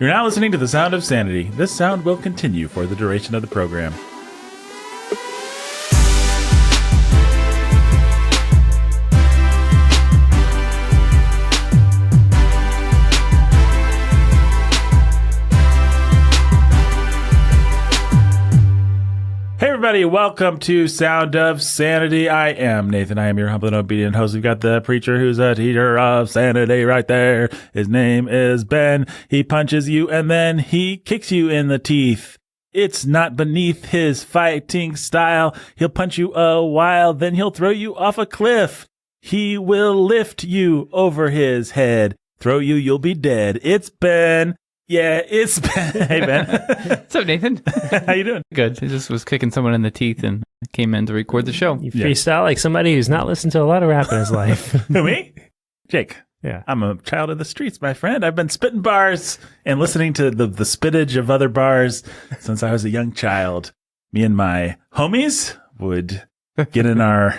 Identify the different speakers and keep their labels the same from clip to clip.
Speaker 1: You're now listening to The Sound of Sanity. This sound will continue for the duration of the program. Hey everybody, welcome to Sound of Sanity. I am Nathan. I am your humble and obedient host. We've got the preacher who's a teacher of sanity right there. His name is Ben. He punches you and then he kicks you in the teeth. It's not beneath his fighting style. He'll punch you a while, then he'll throw you off a cliff. He will lift you over his head. Throw you, you'll be dead. It's Ben. Yeah, it's Ben. Hey, Ben.
Speaker 2: What's up, Nathan?
Speaker 1: How you doing?
Speaker 2: Good. I just was kicking someone in the teeth and came in to record the show.
Speaker 3: You freestyle like somebody who's not listened to a lot of rap in his life.
Speaker 1: Who, me? Jake.
Speaker 3: Yeah.
Speaker 1: I'm a child of the streets, my friend. I've been spitting bars and listening to the spittage of other bars since I was a young child. Me and my homies would get in our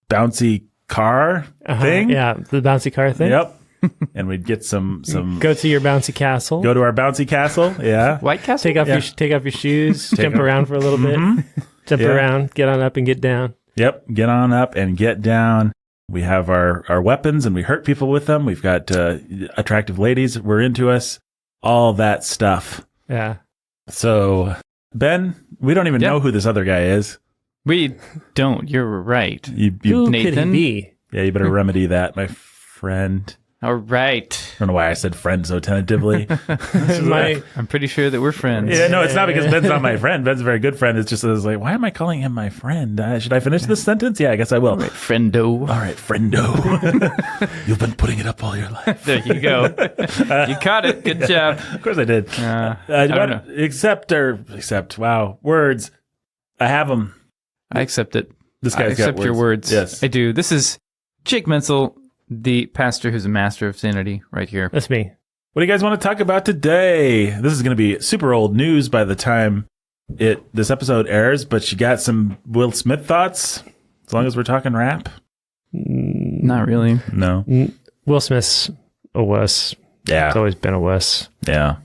Speaker 1: bouncy car thing.
Speaker 3: Yeah, the bouncy car thing.
Speaker 1: Yep. And we'd get some
Speaker 3: Go to your bouncy castle.
Speaker 1: Go to our bouncy castle. Yeah.
Speaker 2: White Castle?
Speaker 3: Take off your shoes, jump around for a little bit. Jump around, get on up and get down.
Speaker 1: Yep. Get on up and get down. We have our weapons and we hurt people with them. We've got attractive ladies that were into us. All that stuff.
Speaker 3: Yeah.
Speaker 1: So, Ben, we don't even know who this other guy is.
Speaker 2: We don't. You're right.
Speaker 3: Who
Speaker 2: Nathan?
Speaker 3: could he be?
Speaker 1: Yeah, you better remedy that, my friend.
Speaker 2: All right.
Speaker 1: I don't know why I said friend so tentatively.
Speaker 2: I'm pretty sure that we're friends.
Speaker 1: Yeah, no, it's not because Ben's not my friend. Ben's a very good friend. It's just like, why am I calling him my friend? Should I finish this sentence? Yeah, I guess I will.
Speaker 2: All right, friendo.
Speaker 1: All right, friendo. You've been putting it up all your life.
Speaker 2: There you go. You caught it. Good job.
Speaker 1: Of course I did.
Speaker 2: I don't know.
Speaker 1: Except, wow, words. I have them.
Speaker 2: I accept it.
Speaker 1: This
Speaker 2: I
Speaker 1: guy's got
Speaker 2: accept your words.
Speaker 1: Yes.
Speaker 2: I do. This is Jake Menzel, the pastor who's a master of sanity right here.
Speaker 3: That's me.
Speaker 1: What do you guys want to talk about today? This is going to be super old news by the time this episode airs, but you got some Will Smith thoughts? As long as we're talking rap?
Speaker 2: Not really.
Speaker 1: No.
Speaker 3: Will Smith's a wuss.
Speaker 1: Yeah.
Speaker 3: It's always been a wuss.
Speaker 1: Yeah.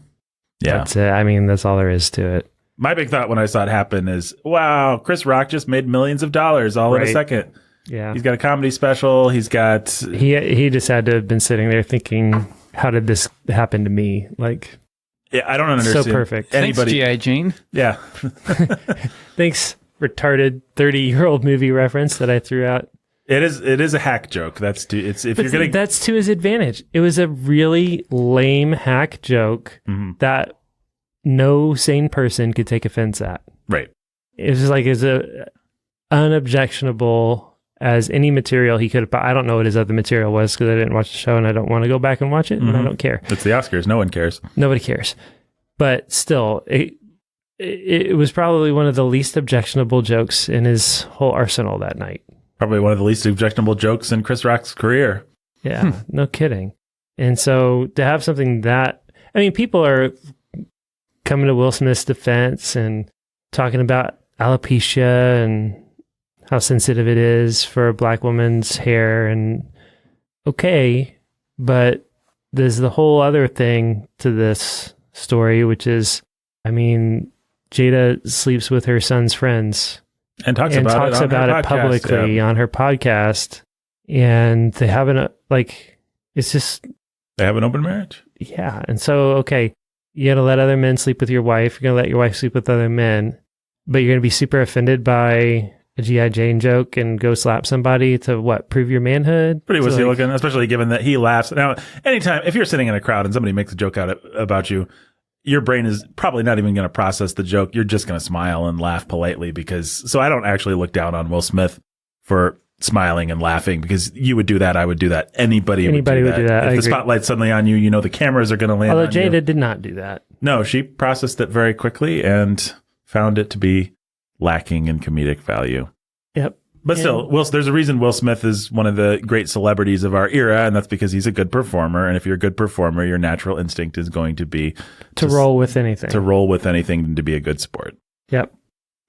Speaker 1: Yeah.
Speaker 3: That's it. I mean, that's all there is to it.
Speaker 1: My big thought when I saw it happen is, wow, Chris Rock just made millions of dollars all in a second.
Speaker 3: Yeah.
Speaker 1: He's got a comedy special. He's got...
Speaker 3: He just had to have been sitting there thinking, how did this happen to me? Like,
Speaker 1: yeah, I don't understand.
Speaker 3: So perfect.
Speaker 1: Anybody...
Speaker 2: Thanks, G.I. Jane.
Speaker 1: Yeah.
Speaker 3: Thanks, retarded 30-year-old movie reference that I threw out.
Speaker 1: It is a hack joke. That's to
Speaker 3: his advantage. It was a really lame hack joke that no sane person could take offense at.
Speaker 1: Right.
Speaker 3: It was just like it's a unobjectionable as any material he could have. I don't know what his other material was because I didn't watch the show and I don't want to go back and watch it and I don't care.
Speaker 1: It's the Oscars. No one cares.
Speaker 3: Nobody cares. But still, it was probably one of the least objectionable jokes in his whole arsenal that night.
Speaker 1: Probably one of the least objectionable jokes in Chris Rock's career.
Speaker 3: Yeah, no kidding. And so to have something that, I mean, people are coming to Will Smith's defense and talking about alopecia and how sensitive it is for a black woman's hair. And okay, but there's the whole other thing to this story, which is, I mean, Jada sleeps with her son's friends.
Speaker 1: And talks about it
Speaker 3: publicly on her podcast. And they haven't, it's just...
Speaker 1: They have an open marriage.
Speaker 3: Yeah. And so, okay, you got to let other men sleep with your wife. You're going to let your wife sleep with other men. But you're going to be super offended by a G.I. Jane joke and go slap somebody to what? Prove your manhood?
Speaker 1: Pretty wussy looking, especially given that he laughs. Now, anytime, if you're sitting in a crowd and somebody makes a joke about you, your brain is probably not even going to process the joke. You're just going to smile and laugh politely so I don't actually look down on Will Smith for smiling and laughing because you would do that. I would do that. Anybody would do that. If the spotlight's suddenly on you, the cameras are going to land on you.
Speaker 3: Although Jada did not do that.
Speaker 1: No, she processed it very quickly and found it to be lacking in comedic value.
Speaker 3: Yep.
Speaker 1: But still, there's a reason Will Smith is one of the great celebrities of our era, and that's because he's a good performer. And if you're a good performer, your natural instinct is going to be
Speaker 3: to roll with anything.
Speaker 1: To roll with anything and to be a good sport.
Speaker 3: Yep.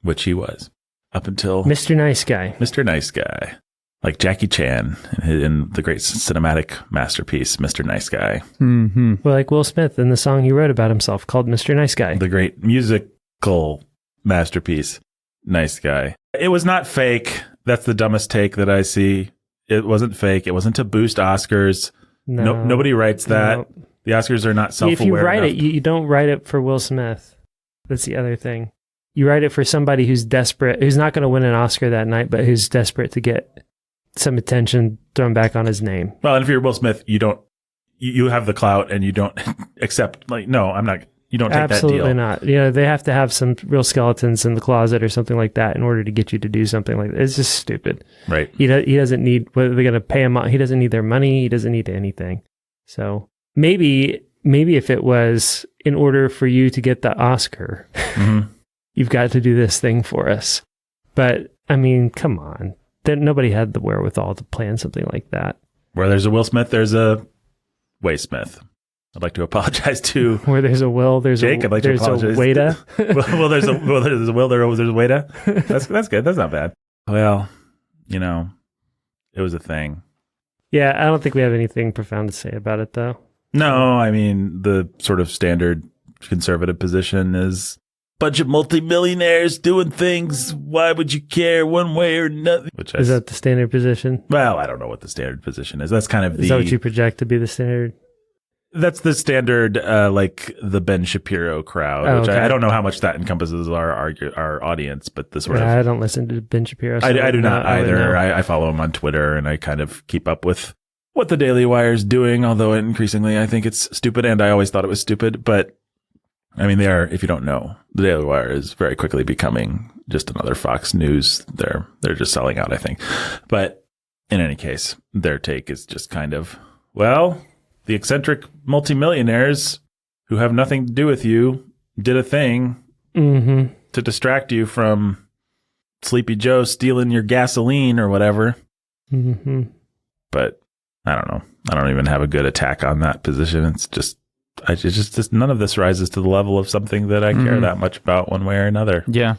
Speaker 1: Which he was. Up until...
Speaker 3: Mr. Nice Guy.
Speaker 1: Mr. Nice Guy. like Jackie Chan in the great cinematic masterpiece, Mr. Nice Guy.
Speaker 2: Mm-hmm.
Speaker 3: Well, like Will Smith in the song he wrote about himself called Mr. Nice Guy.
Speaker 1: The great musical masterpiece, Nice Guy. It was not fake. That's the dumbest take that I see. It wasn't fake. It wasn't to boost Oscars. No, nobody writes that.
Speaker 3: No.
Speaker 1: The Oscars are not self-aware.
Speaker 3: If you write
Speaker 1: enough.
Speaker 3: it, you don't write it for Will Smith. That's the other thing. You write it for somebody who's desperate, who's not going to win an Oscar that night, but who's desperate to get some attention thrown back on his name.
Speaker 1: Well, and if you're Will Smith, you have the clout and you don't accept, like, no, I'm not, you don't take
Speaker 3: Absolutely
Speaker 1: that deal.
Speaker 3: not. You know, they have to have some real skeletons in the closet or something like that in order to get you to do something like that. It's just stupid.
Speaker 1: Right.
Speaker 3: He doesn't need, whether they're going to pay him, he doesn't need their money. He doesn't need anything. So maybe if it was in order for you to get the Oscar, you've got to do this thing for us. But I mean, come on. Nobody had the wherewithal to plan something like that.
Speaker 1: Where there's a Will Smith, there's a Way Smith. I'd like to apologize to
Speaker 3: Where there's a Will, there's
Speaker 1: Jake. I'd like to apologize.
Speaker 3: a Wada.
Speaker 1: well, there's a Will, there's a Wada. That's good. That's not bad. Well, it was a thing.
Speaker 3: Yeah, I don't think we have anything profound to say about it, though.
Speaker 1: No, I mean, the sort of standard conservative position is bunch of multimillionaires doing things. Why would you care one way or another?
Speaker 3: Is that the standard position?
Speaker 1: Well, I don't know what the standard position is. That's kind of
Speaker 3: Is that what you project to be the standard?
Speaker 1: That's the standard, like the Ben Shapiro crowd,
Speaker 3: Oh,
Speaker 1: which
Speaker 3: okay.
Speaker 1: I don't know how much that encompasses our audience, but the sort of
Speaker 3: I don't listen to Ben Shapiro. So
Speaker 1: I do not
Speaker 3: I would
Speaker 1: either.
Speaker 3: know.
Speaker 1: I follow him on Twitter and I kind of keep up with what the Daily Wire is doing, although increasingly I think it's stupid, and I always thought it was stupid. But I mean, if you don't know, the Daily Wire is very quickly becoming just another Fox News. They're just selling out, I think. But in any case, their take is just kind of, well, the eccentric multimillionaires who have nothing to do with you did a thing to distract you from Sleepy Joe stealing your gasoline or whatever. But I don't know. I don't even have a good attack on that position. It's just none of this rises to the level of something that I care that much about one way or another.
Speaker 2: Yeah.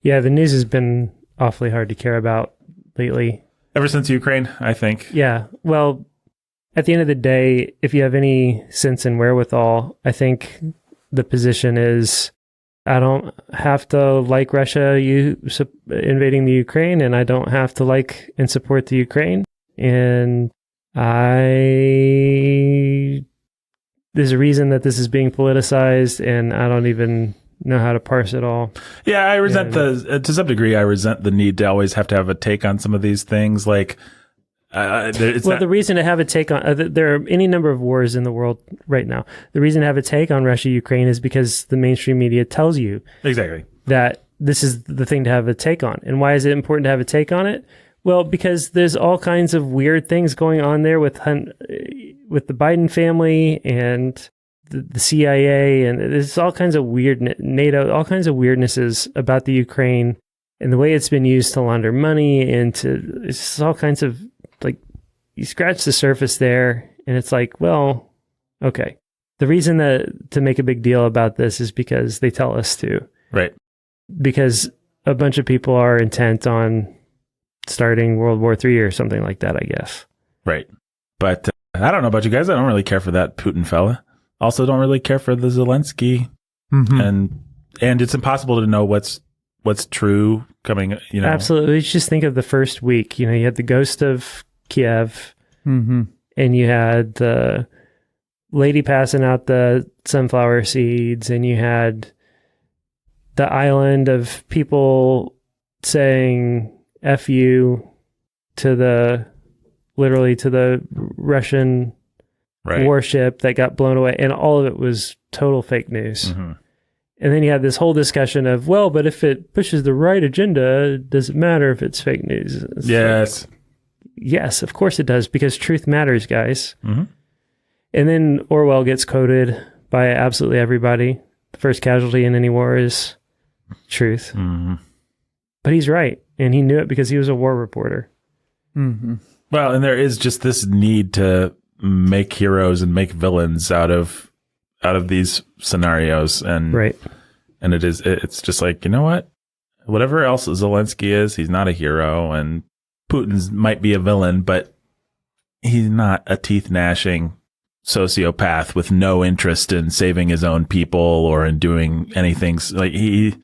Speaker 3: Yeah, the news has been awfully hard to care about lately.
Speaker 1: Ever since Ukraine, I think.
Speaker 3: Yeah. Well, at the end of the day, if you have any sense and wherewithal, I think the position is, I don't have to like Russia invading the Ukraine, and I don't have to like and support the Ukraine. And there's a reason that this is being politicized, and I don't even know how to parse it all.
Speaker 1: Yeah, I resent to some degree, I resent the need to always have to have a take on some of these things. Like, the reason to have a take on, there are any number of wars in the world right now. The reason to have a take on Russia, Ukraine is because the mainstream media tells you exactly
Speaker 3: that this is the thing to have a take on. And why is it important to have a take on it? Well, because there's all kinds of weird things going on there with the Biden family and the CIA, and there's all kinds of weird NATO, all kinds of weirdnesses about the Ukraine and the way it's been used to launder money, and it's just all kinds of, like, you scratch the surface there and it's like, well, okay. The reason to make a big deal about this is because they tell us to.
Speaker 1: Right.
Speaker 3: Because a bunch of people are intent on starting World War III or something like that, I guess.
Speaker 1: Right. But I don't know about you guys. I don't really care for that Putin fella. Also don't really care for the Zelensky. And it's impossible to know what's true coming,
Speaker 3: Absolutely. Just think of the first week. You had the ghost of Kiev, and you had the lady passing out the sunflower seeds, and you had the island of people saying F you literally to the Russian warship that got blown away, and all of it was total fake news. And then you had this whole discussion of, well, but if it pushes the right agenda, does it matter if it's fake news? It's
Speaker 1: yes.
Speaker 3: Yes, of course it does, because truth matters, guys. And then Orwell gets quoted by absolutely everybody. The first casualty in any war is truth. But he's right, and he knew it because he was a war reporter.
Speaker 1: Well, and there is just this need to make heroes and make villains out of these scenarios, and and it's just like, you know what, whatever else Zelensky is, he's not a hero, and Putin's might be a villain, but he's not a teeth-gnashing sociopath with no interest in saving his own people or in doing anything. Like he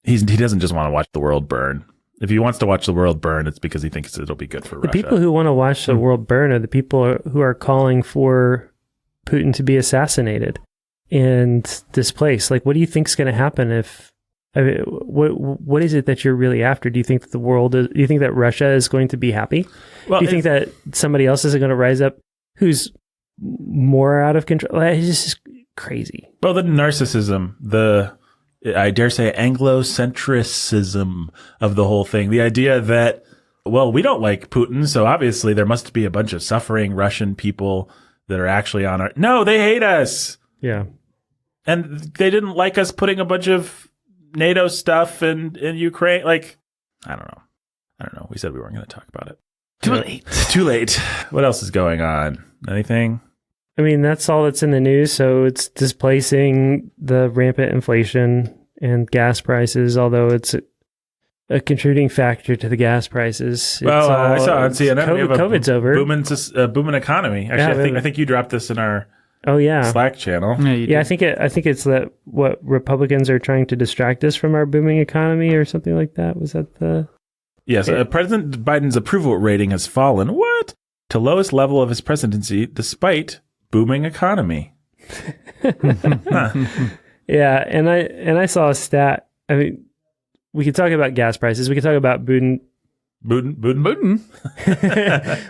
Speaker 1: doesn't just want to watch the world burn. If he wants to watch the world burn, it's because he thinks it'll be good for Russia.
Speaker 3: The people who want to watch the world burn are the people who are calling for Putin to be assassinated and displaced. Like, what do you think is going to happen if? I mean, what is it that you're really after? Do you think that do you think that Russia is going to be happy?
Speaker 1: Well,
Speaker 3: do you think that somebody else is going to rise up who's more out of control? It's just crazy.
Speaker 1: Well, the narcissism, I dare say Anglo-centricism of the whole thing. The idea that, well, we don't like Putin, so obviously there must be a bunch of suffering Russian people that are actually on our... No, they hate us.
Speaker 3: Yeah.
Speaker 1: And they didn't like us putting a bunch of NATO stuff in Ukraine. Like, I don't know. We said we weren't going to talk about it. Too late. What else is going on? Anything?
Speaker 3: I mean, that's all that's in the news. So it's displacing the rampant inflation and gas prices, although it's a contributing factor to the gas prices.
Speaker 1: Well, I saw on CNN
Speaker 3: COVID's over.
Speaker 1: Booming economy. Actually,
Speaker 3: Yeah,
Speaker 1: I think you dropped this in our
Speaker 3: yeah.
Speaker 1: Slack channel.
Speaker 3: Yeah, I think it's that what Republicans are trying to distract us from our booming economy or something like that. Was that the...
Speaker 1: Yes, President Biden's approval rating has fallen. What? To lowest level of his presidency, despite booming economy.
Speaker 3: Yeah, and I saw a stat. I mean, we could talk about gas prices. We could talk about Putin.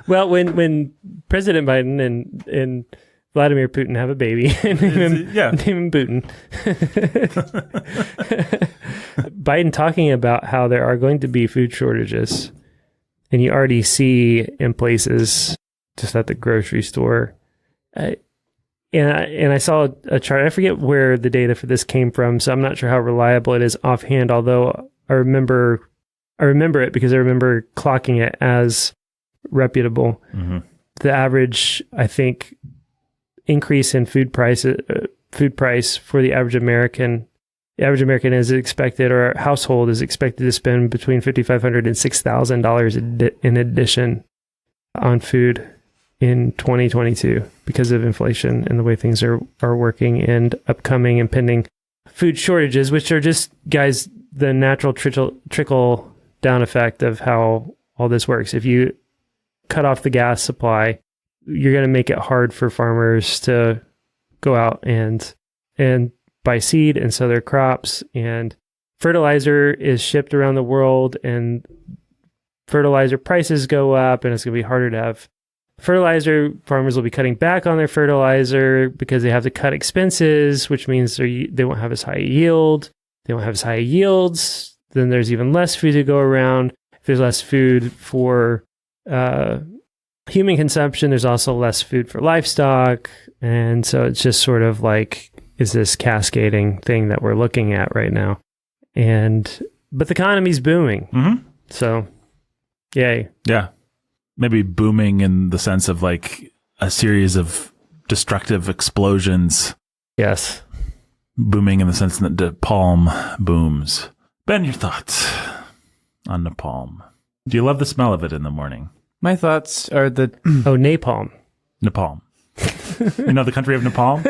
Speaker 3: Well, when President Biden and Vladimir Putin have a baby, name him Putin. Biden talking about how there are going to be food shortages, and you already see in places just at the grocery store. And I saw a chart. I forget where the data for this came from, so I'm not sure how reliable it is offhand. Although I remember it because I remember clocking it as reputable. Mm-hmm. The average, I think, increase in food price for the average American. The average American is expected, or household is expected to spend between $5,500 and $6,000 in addition on food in 2022 because of inflation and the way things are working and upcoming impending food shortages, which are just, guys, the natural trickle down effect of how all this works. If you cut off the gas supply, you're going to make it hard for farmers to go out and buy seed and sow their crops, and fertilizer is shipped around the world, and fertilizer prices go up, and it's going to be harder to have fertilizer. Farmers will be cutting back on their fertilizer because they have to cut expenses, which means they won't have as high a yield. They won't have as high yields. Then there's even less food to go around. If there's less food for human consumption, there's also less food for livestock. And so it's just sort of like, is this cascading thing that we're looking at right now? But the economy's booming. Mm-hmm. So, yay.
Speaker 1: Yeah. Maybe booming in the sense of like a series of destructive explosions.
Speaker 3: Yes.
Speaker 1: Booming in the sense that napalm booms. Ben, your thoughts on napalm? Do you love the smell of it in the morning?
Speaker 2: My thoughts are that...
Speaker 3: napalm.
Speaker 1: Napalm. You know the country of Nepal?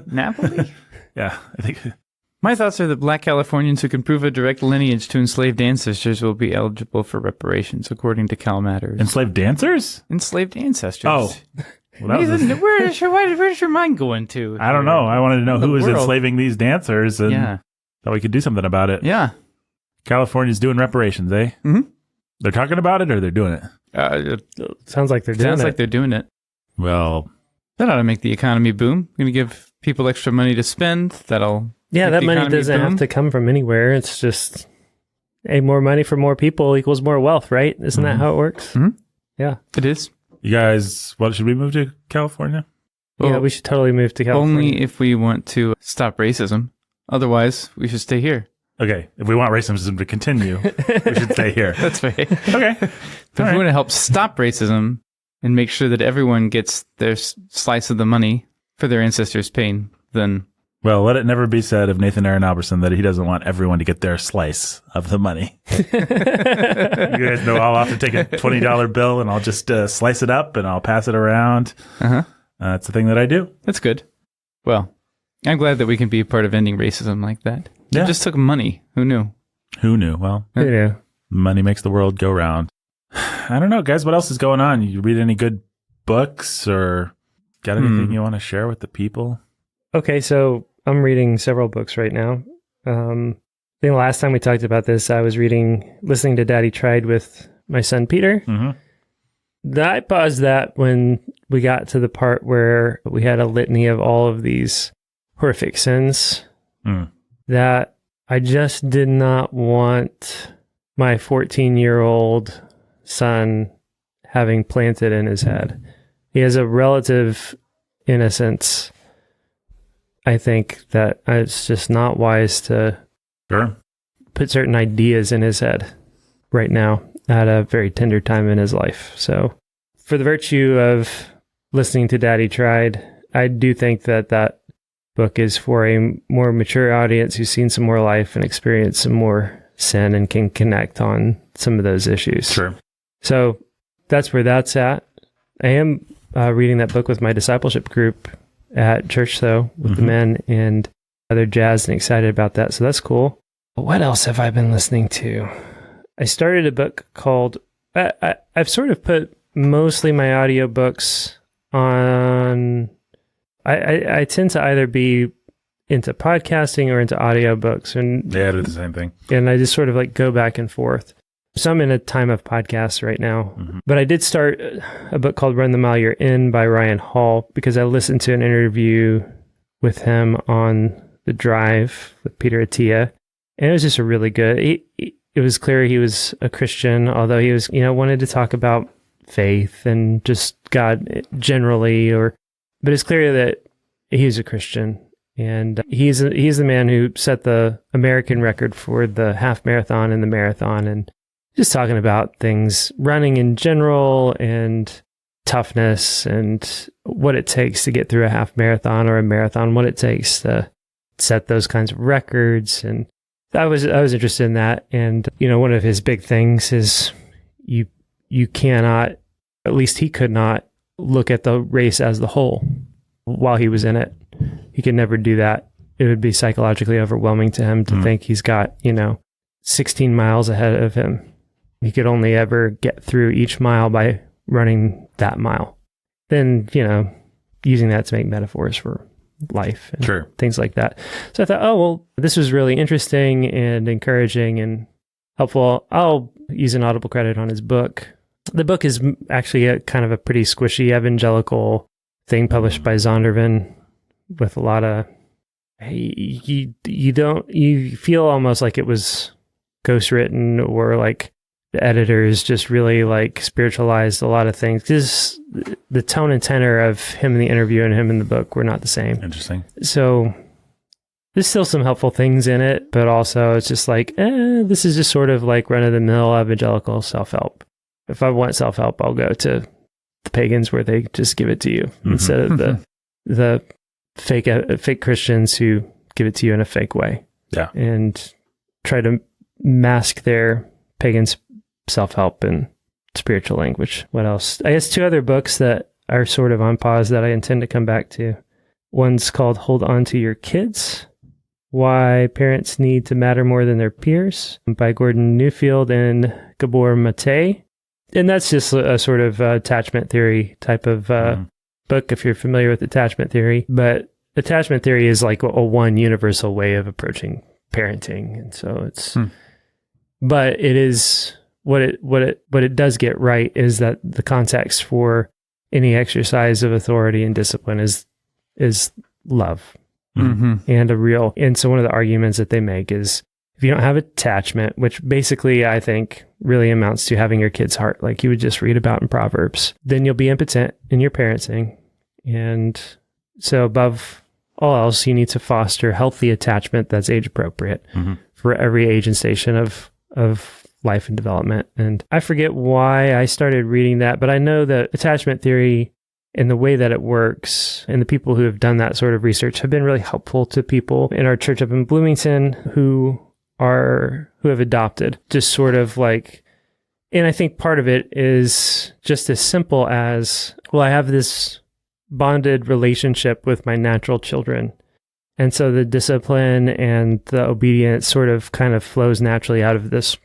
Speaker 2: Napoli?
Speaker 1: Yeah, I think...
Speaker 2: My thoughts are that black Californians who can prove a direct lineage to enslaved ancestors will be eligible for reparations, according to Cal Matters.
Speaker 1: Enslaved dancers?
Speaker 2: Enslaved ancestors.
Speaker 1: Oh. Well,
Speaker 2: Nathan, where's your mind going to?
Speaker 1: I don't know. I wanted to know who was enslaving these dancers, and thought we could do something about it.
Speaker 2: Yeah.
Speaker 1: California's doing reparations, eh? Mm-hmm. They're talking about it, or they're doing it?
Speaker 3: Sounds like they're doing it.
Speaker 2: Sounds like they're doing it.
Speaker 1: Well,
Speaker 2: that ought to make the economy boom. Going to give people extra money to spend. That'll...
Speaker 3: Yeah, that money doesn't have to come from anywhere. It's just, more money for more people equals more wealth, right? Isn't that how it works?
Speaker 2: Mm-hmm.
Speaker 3: Yeah.
Speaker 2: It is.
Speaker 1: You guys, should we move to California?
Speaker 3: Well, yeah, we should totally move to California.
Speaker 2: Only if we want to stop racism. Otherwise, we should stay here.
Speaker 1: Okay, if we want racism to continue, we should stay here.
Speaker 2: That's right.
Speaker 1: Okay.
Speaker 2: If we want to help stop racism and make sure that everyone gets their slice of the money for their ancestors' pain, then...
Speaker 1: Well, let it never be said of Nathan Aaron Alberson that he doesn't want everyone to get their slice of the money. You guys know I'll often take a $20 bill and I'll just slice it up and I'll pass it around. That's the thing that I do.
Speaker 2: That's good. Well, I'm glad that we can be a part of ending racism like that.
Speaker 1: Yeah.
Speaker 2: It just took money. Who knew?
Speaker 1: Who knew? Well,
Speaker 3: Who knew?
Speaker 1: money makes the world go round. I don't know, guys. What else is going on? You read any good books or got anything you want to share with the people?
Speaker 3: Okay, so I'm reading several books right now. I think the last time we talked about this, I was listening to Daddy Tried with my son Peter. I paused that when we got to the part where we had a litany of all of these horrific sins that I just did not want my 14-year-old son having planted in his head. He has a relative innocence. I think that it's just not wise to put certain ideas in his head right now at a very tender time in his life. So for the virtue of listening to Daddy Tried, I do think that that book is for a more mature audience who's seen some more life and experienced some more sin and can connect on some of those issues.
Speaker 1: Sure.
Speaker 3: So that's where that's at. I am reading that book with my discipleship group at church, though, with the men, and they're jazzed and excited about that. So that's cool. What else have I been listening to? I started a book called, I've sort of put mostly my audiobooks on, I tend to either be into podcasting or into audiobooks. And
Speaker 1: Yeah, I do the same thing.
Speaker 3: And I just sort of like go back and forth. So I'm in a time of podcasts right now. But I did start a book called Run the Mile You're In by Ryan Hall because I listened to an interview with him on the drive with Peter Attia. And it was just a really good, it was clear he was a Christian, although he was, wanted to talk about faith and just God generally, but it's clear that he's a Christian. And he's the man who set the American record for the half marathon and the marathon, and just talking about things, running in general and toughness and what it takes to get through a half marathon or a marathon, what it takes to set those kinds of records. And I was interested in that. And, one of his big things is you cannot, at least he could not, look at the race as the whole while he was in it. He could never do that. It would be psychologically overwhelming to him to think he's got, 16 miles ahead of him. He could only ever get through each mile by running that mile. Then, using that to make metaphors for life and things like that. So I thought, this was really interesting and encouraging and helpful. I'll use an Audible credit on his book. The book is actually a kind of a pretty squishy evangelical thing published by Zondervan with a lot of, you feel almost like it was ghostwritten or like the editors just really like spiritualized a lot of things because the tone and tenor of him in the interview and him in the book were not the same.
Speaker 1: Interesting.
Speaker 3: So there's still some helpful things in it, but also it's just like, this is just sort of like run-of-the-mill evangelical self-help. If I want self-help, I'll go to the pagans where they just give it to you instead of the fake Christians who give it to you in a fake way.
Speaker 1: Yeah.
Speaker 3: And try to mask their pagan self-help and spiritual language. What else? I guess two other books that are sort of on pause that I intend to come back to. One's called Hold On to Your Kids, Why Parents Need to Matter More Than Their Peers by Gordon Newfield and Gabor Mate. And that's just a sort of attachment theory type of book, if you're familiar with attachment theory. But attachment theory is like a one universal way of approaching parenting. And so it's, but it is, what it does get right is that the context for any exercise of authority and discipline is love and a real. And so one of the arguments that they make is if you don't have attachment, which basically I think really amounts to having your kid's heart, like you would just read about in Proverbs, then you'll be impotent in your parenting. And so above all else, you need to foster healthy attachment that's age appropriate for every age and station of life and development. And I forget why I started reading that, but I know that attachment theory and the way that it works. And the people who have done that sort of research have been really helpful to people in our church up in Bloomington who have adopted, just sort of like, and I think part of it is just as simple as, well, I have this bonded relationship with my natural children. And so the discipline and the obedience sort of kind of flows naturally out of this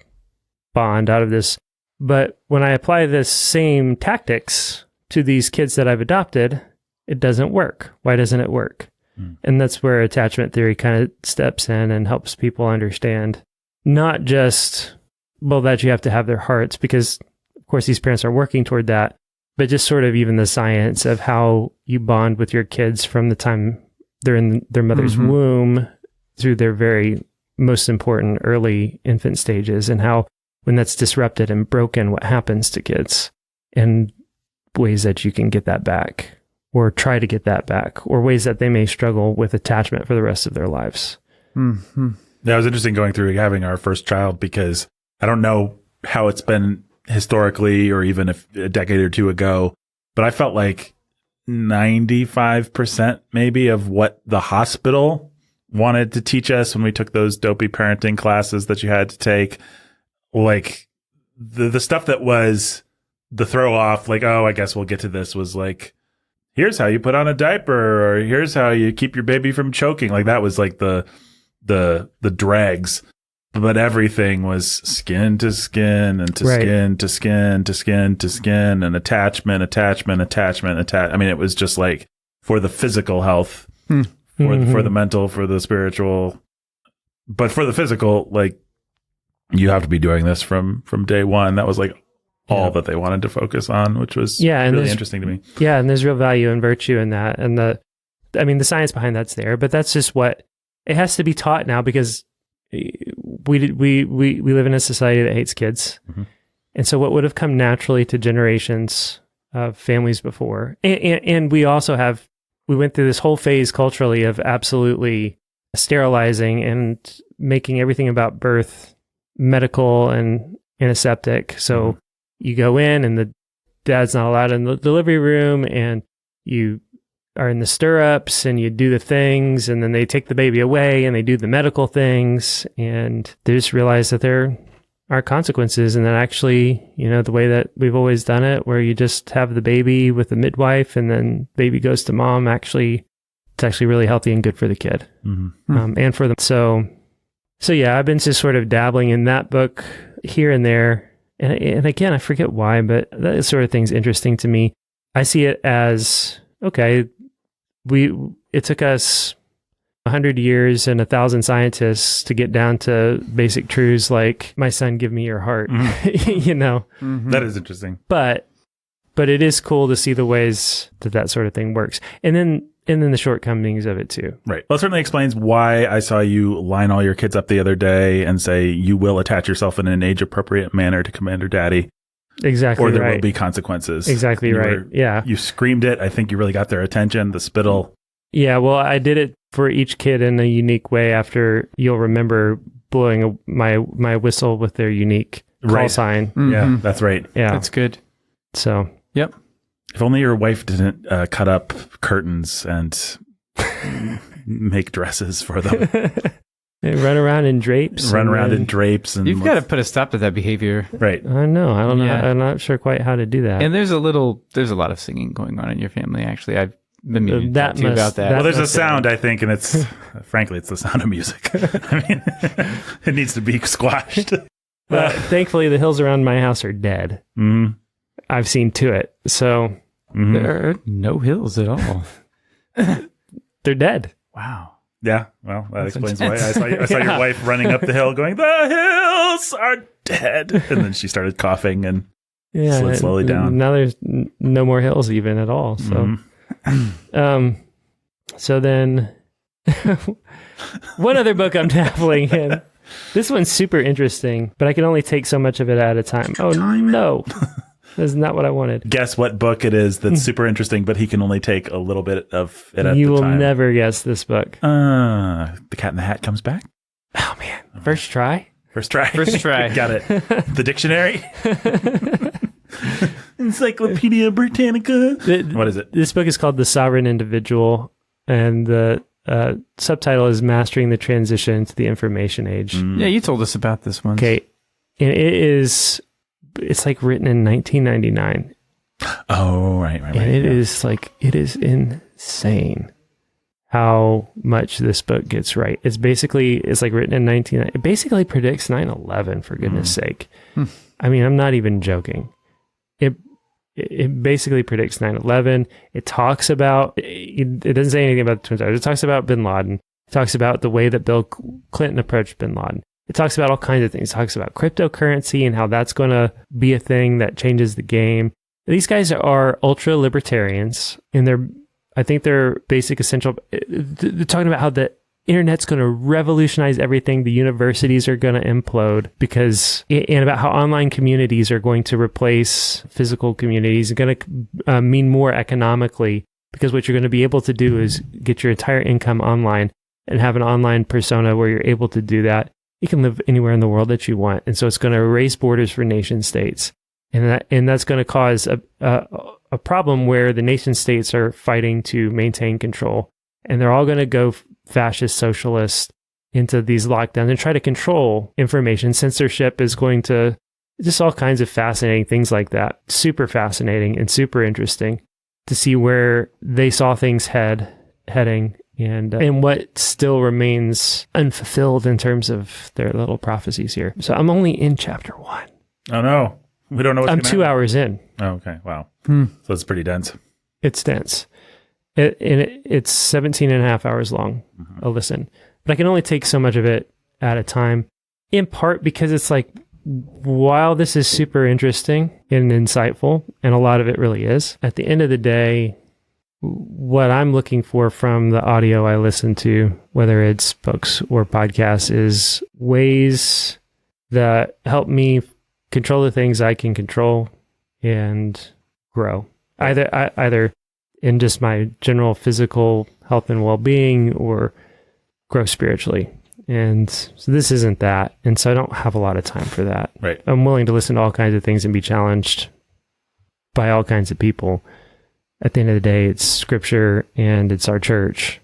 Speaker 3: bond, out of this. But when I apply this same tactics to these kids that I've adopted, it doesn't work. Why doesn't it work? And that's where attachment theory kind of steps in and helps people understand not just, well, that you have to have their hearts, because of course these parents are working toward that, but just sort of even the science of how you bond with your kids from the time they're in their mother's womb through their very most important early infant stages, and how when that's disrupted and broken, what happens to kids, and ways that you can get that back or try to get that back, or ways that they may struggle with attachment for the rest of their lives.
Speaker 1: That was interesting going through having our first child, because I don't know how it's been historically or even if a decade or two ago, but I felt like 95% maybe of what the hospital wanted to teach us when we took those dopey parenting classes that you had to take, like the stuff that was the throw off, like, oh, I guess we'll get to this, was like, here's how you put on a diaper, or here's how you keep your baby from choking. Like that was like the dregs, but everything was skin to skin and to skin to skin to skin to skin, and attachment. I mean, it was just like for the physical health, for the mental, for the spiritual, but for the physical, like you have to be doing this from day one. That was like all that they wanted to focus on, which was really interesting to me.
Speaker 3: Yeah, and there's real value and virtue in that. And the science behind that's there, but that's just what it has to be taught now, because we live in a society that hates kids. And so what would have come naturally to generations of families before, and we also we went through this whole phase culturally of absolutely sterilizing and making everything about birth medical and antiseptic. So you go in and the dad's not allowed in the delivery room, and you are in the stirrups and you do the things, and then they take the baby away and they do the medical things, and they just realize that there are consequences, and that actually, the way that we've always done it, where you just have the baby with the midwife and then baby goes to mom, it's actually really healthy and good for the kid and for them. So yeah, I've been just sort of dabbling in that book here and there. And again, I forget why, but that sort of thing's interesting to me. I see it as, okay, it took us 100 years and 1,000 scientists to get down to basic truths like, my son, give me your heart,
Speaker 1: That is interesting.
Speaker 3: But it is cool to see the ways that sort of thing works. And then the shortcomings of it too.
Speaker 1: Right. Well, it certainly explains why I saw you line all your kids up the other day and say you will attach yourself in an age-appropriate manner to Commander Daddy.
Speaker 3: Exactly.
Speaker 1: Or there will be consequences.
Speaker 3: Exactly right. Yeah.
Speaker 1: You screamed it. I think you really got their attention, the spittle.
Speaker 3: Yeah. Well, I did it for each kid in a unique way. After you'll remember blowing my whistle with their unique call sign.
Speaker 1: Yeah, that's right.
Speaker 3: Yeah.
Speaker 2: That's good.
Speaker 3: So.
Speaker 2: Yep.
Speaker 1: If only your wife didn't cut up curtains and make dresses for them.
Speaker 3: Run around in drapes.
Speaker 1: And
Speaker 2: you've got to put a stop to that behavior.
Speaker 1: Right.
Speaker 3: I know. I don't know. I'm not sure quite how to do that.
Speaker 2: And there's a lot of singing going on in your family, actually. I've been meaning to talk to you about that.
Speaker 1: Well, there's a sound, I think, and it's, frankly, it's the sound of music. I mean, it needs to be squashed.
Speaker 3: Thankfully, the hills around my house are dead. I've seen to it. So
Speaker 2: there are no hills at all.
Speaker 3: They're dead.
Speaker 2: Wow.
Speaker 1: Yeah. Well, that explains why. I saw your wife running up the hill going, the hills are dead. And then she started coughing and slid slowly down.
Speaker 3: Now there's no more hills even at all. So, so then one other book I'm dabbling in. This one's super interesting, but I can only take so much of it at a time. Oh, no. That's not what I wanted.
Speaker 1: Guess what book it is that's super interesting, but he can only take a little bit of it at the time.
Speaker 3: You will never guess this book.
Speaker 1: The Cat in the Hat comes back?
Speaker 3: Oh, man. First try?
Speaker 1: First try.
Speaker 2: Got it.
Speaker 1: The dictionary? Encyclopedia Britannica. What is it?
Speaker 3: This book is called The Sovereign Individual, and the subtitle is Mastering the Transition to the Information Age.
Speaker 2: Yeah, you told us about this one.
Speaker 3: Okay. And it's like written in 1999.
Speaker 1: Oh, right.
Speaker 3: And it is insane how much this book gets right. It's like written in 1990. It basically predicts 9/11, for goodness sake. I mean, I'm not even joking. It basically predicts 9/11. It talks about, it doesn't say anything about the Twin Towers. It talks about bin Laden. It talks about the way that Bill Clinton approached bin Laden. It talks about all kinds of things. It talks about cryptocurrency and how that's going to be a thing that changes the game. These guys are ultra libertarians, and I think their basic essential, they're talking about how the internet's going to revolutionize everything. The universities are going to implode and about how online communities are going to replace physical communities. It's going to mean more economically, because what you're going to be able to do is get your entire income online and have an online persona where you're able to do that. You can live anywhere in the world that you want. And so it's going to erase borders for nation states. And that's going to cause a problem where the nation states are fighting to maintain control. And they're all going to go fascist, socialist into these lockdowns and try to control information. Censorship is going to, just all kinds of fascinating things like that. Super fascinating and super interesting to see where they saw things heading and what still remains unfulfilled in terms of their little prophecies here. So I'm only in chapter 1.
Speaker 1: Oh, no. We don't know what's
Speaker 3: I'm 2 hours in.
Speaker 1: Oh, okay. Wow. So it's pretty dense.
Speaker 3: It's dense. It's 17 and a half hours long, a listen. But I can only take so much of it at a time, in part because it's like, while this is super interesting and insightful, and a lot of it really is, at the end of the day, what I'm looking for from the audio I listen to, whether it's books or podcasts, is ways that help me control the things I can control and grow. Either in just my general physical health and well-being, or grow spiritually. And so this isn't that. And so I don't have a lot of time for that.
Speaker 1: Right.
Speaker 3: I'm willing to listen to all kinds of things and be challenged by all kinds of people. At the end of the day, it's scripture and it's our church.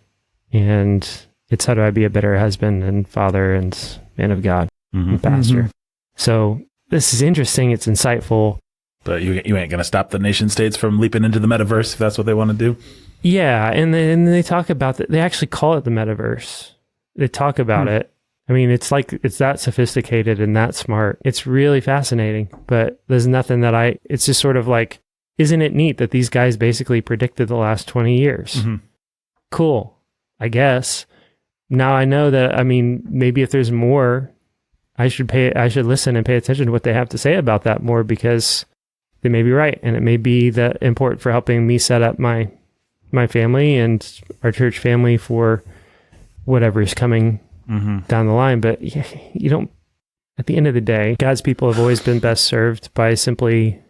Speaker 3: And it's how do I be a better husband and father and man of God and pastor. So this is interesting. It's insightful.
Speaker 1: But you ain't going to stop the nation states from leaping into the metaverse if that's what they want to do?
Speaker 3: Yeah, and they talk about that. They actually call it the metaverse. They talk about it. I mean, it's that sophisticated and that smart. It's really fascinating, but there's nothing it's just sort of like, isn't it neat that these guys basically predicted the last 20 years? Cool, I guess. Now I know that, I mean, maybe if there's more, I should listen and pay attention to what they have to say about that more, because they may be right, and it may be that important for helping me set up my family and our church family for whatever is coming down the line. But you don't, at the end of the day, God's people have always been best served by simply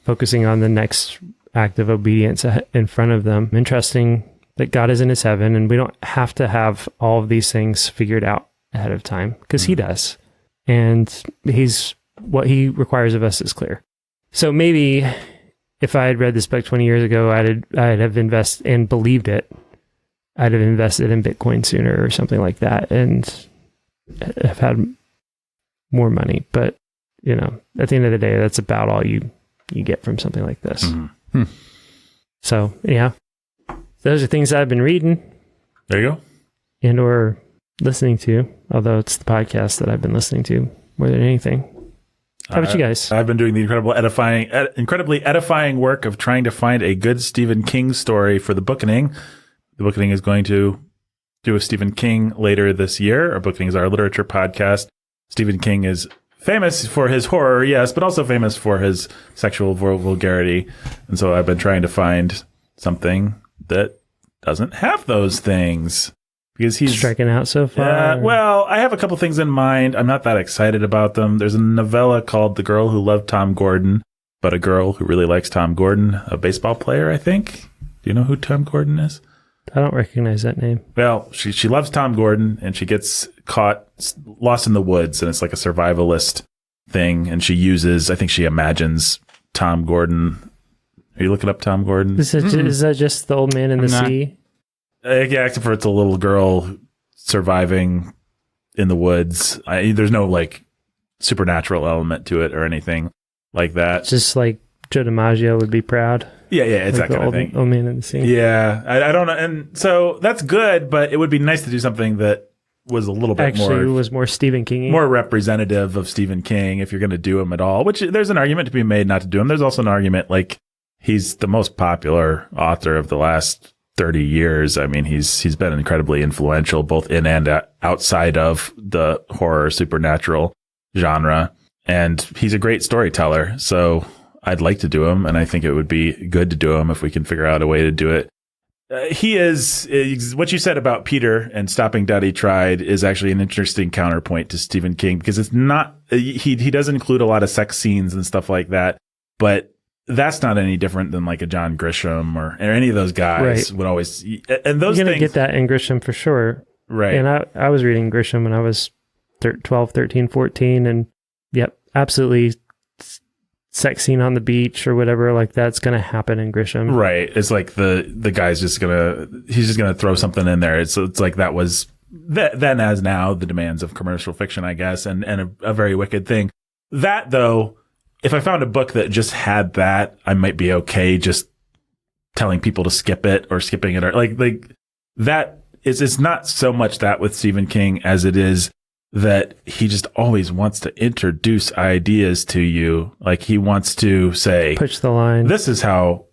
Speaker 3: focusing on the next act of obedience in front of them and trusting that God is in his heaven, and we don't have to have all of these things figured out ahead of time, because he does. And what he requires of us is clear. So maybe if I had read this book 20 years ago, I'd have invested and believed it. I'd have invested in Bitcoin sooner or something like that, and have had more money. But, at the end of the day, that's about all you get from something like this. So, yeah, those are things I've been reading.
Speaker 1: There you go.
Speaker 3: And or listening to, although it's the podcast that I've been listening to more than anything. How about you guys?
Speaker 1: I've been doing the incredibly edifying work of trying to find a good Stephen King story for the Bookening. The Bookening is going to do a Stephen King later this year. Our Bookening is our literature podcast. Stephen King is famous for his horror, yes, but also famous for his sexual vulgarity. And so I've been trying to find something that doesn't have those things. Because he's
Speaker 3: striking out so far.
Speaker 1: Well, I have a couple things in mind. I'm not that excited about them. There's a novella called The Girl Who Loved Tom Gordon, but a girl who really likes Tom Gordon, a baseball player, I think. Do you know who Tom Gordon is?
Speaker 3: I don't recognize that name.
Speaker 1: Well, she loves Tom Gordon, and she gets caught lost in the woods, and it's like a survivalist thing. And I think she imagines Tom Gordon Are you looking up Tom Gordon?
Speaker 3: Is that just the old man in the sea?
Speaker 1: Yeah, except for it's a little girl surviving in the woods. There's no like supernatural element to it or anything like that.
Speaker 3: Just like Joe DiMaggio would be proud.
Speaker 1: Yeah, it's
Speaker 3: like
Speaker 1: that kind of thing.
Speaker 3: Old man in the sea.
Speaker 1: Yeah, I don't know. And so that's good, but it would be nice to do something that was a little bit
Speaker 3: was more Stephen King,
Speaker 1: more representative of Stephen King if you're going to do him at all, which there's an argument to be made not to do him. There's also an argument like he's the most popular author of the last 30 years. I mean, he's been incredibly influential both in and outside of the horror supernatural genre. And he's a great storyteller. So I'd like to do him. And I think it would be good to do him if we can figure out a way to do it. He is what you said about Peter and stopping Daddy Tried is actually an interesting counterpoint to Stephen King, because it's not, he does include a lot of sex scenes and stuff like that, but that's not any different than like a John Grisham or any of those guys would always, and those
Speaker 3: You're going
Speaker 1: things
Speaker 3: to get that in Grisham for sure.
Speaker 1: Right.
Speaker 3: And I was reading Grisham when I was 12, 13, 14, and yep, absolutely sex scene on the beach or whatever like that's going to happen in Grisham.
Speaker 1: Right. It's like the guy's just he's just going to throw something in there. It's like that was then as now the demands of commercial fiction, I guess, and a very wicked thing. That though, if I found a book that just had that, I might be okay just telling people to skip it or skipping it or like that is, it's not so much that with Stephen King as it is that he just always wants to introduce ideas to you. Like he wants to say,
Speaker 3: push the line.
Speaker 1: This is how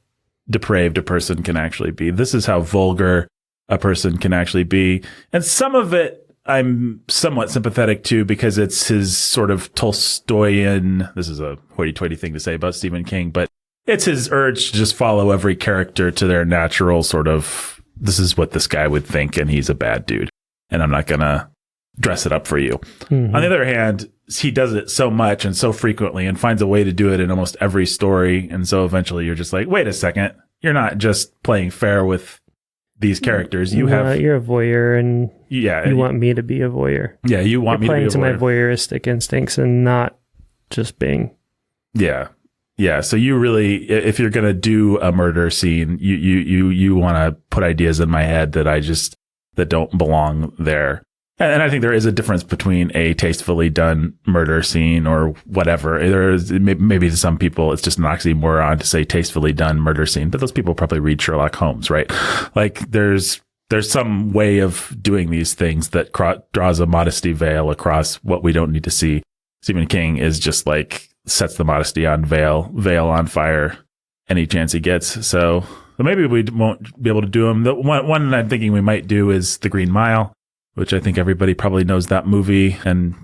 Speaker 1: depraved a person can actually be. This is how vulgar a person can actually be. And some of it I'm somewhat sympathetic to because it's his sort of Tolstoyan, this is a hoity-toity thing to say about Stephen King, but it's his urge to just follow every character to their natural sort of, this is what this guy would think and he's a bad dude. And I'm not going to dress it up for you. Mm-hmm. On the other hand, he does it so much and so frequently and finds a way to do it in almost every story. And so eventually you're just like, wait a second, you're not just playing fair with these characters. You're
Speaker 3: a voyeur and you want me to be a voyeur.
Speaker 1: Yeah, you want me to be a voyeur.
Speaker 3: Playing to my voyeuristic instincts and not just being.
Speaker 1: Yeah. Yeah. So you really, if you're going to do a murder scene, you want to put ideas in my head that don't belong there. And I think there is a difference between a tastefully done murder scene or whatever. Maybe to some people, it's just an oxymoron to say tastefully done murder scene, but those people probably read Sherlock Holmes, right? Like there's some way of doing these things that draws a modesty veil across what we don't need to see. Stephen King is just like sets the modesty on veil on fire any chance he gets. So maybe we won't be able to do them. The one I'm thinking we might do is The Green Mile, which I think everybody probably knows that movie, and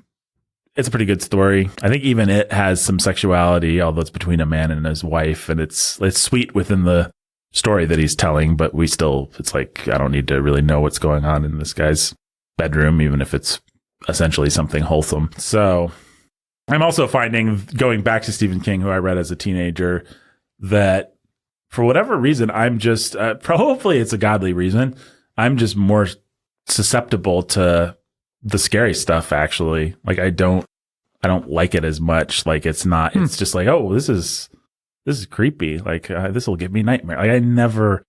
Speaker 1: it's a pretty good story. I think even it has some sexuality, although it's between a man and his wife, and it's sweet within the story that he's telling, but it's like, I don't need to really know what's going on in this guy's bedroom, even if it's essentially something wholesome. So I'm also finding, going back to Stephen King, who I read as a teenager, that for whatever reason, I'm just, hopefully it's a godly reason, I'm just more susceptible to the scary stuff, actually. Like I don't like it as much. Like it's just like, oh, this is creepy. Like this will give me nightmare. Like it never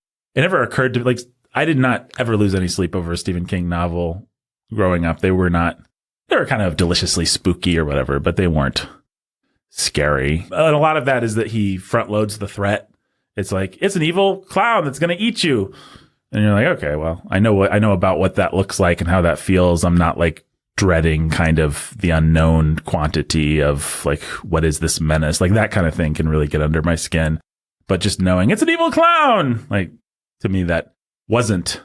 Speaker 1: occurred to me, like I did not ever lose any sleep over a Stephen King novel growing up. They were kind of deliciously spooky or whatever, but they weren't scary. And a lot of that is that he front loads the threat. It's like, it's an evil clown that's going to eat you. And you're like, okay, well, I know about what that looks like and how that feels. I'm not like dreading kind of the unknown quantity of like, what is this menace? Like that kind of thing can really get under my skin. But just knowing it's an evil clown, like to me, that wasn't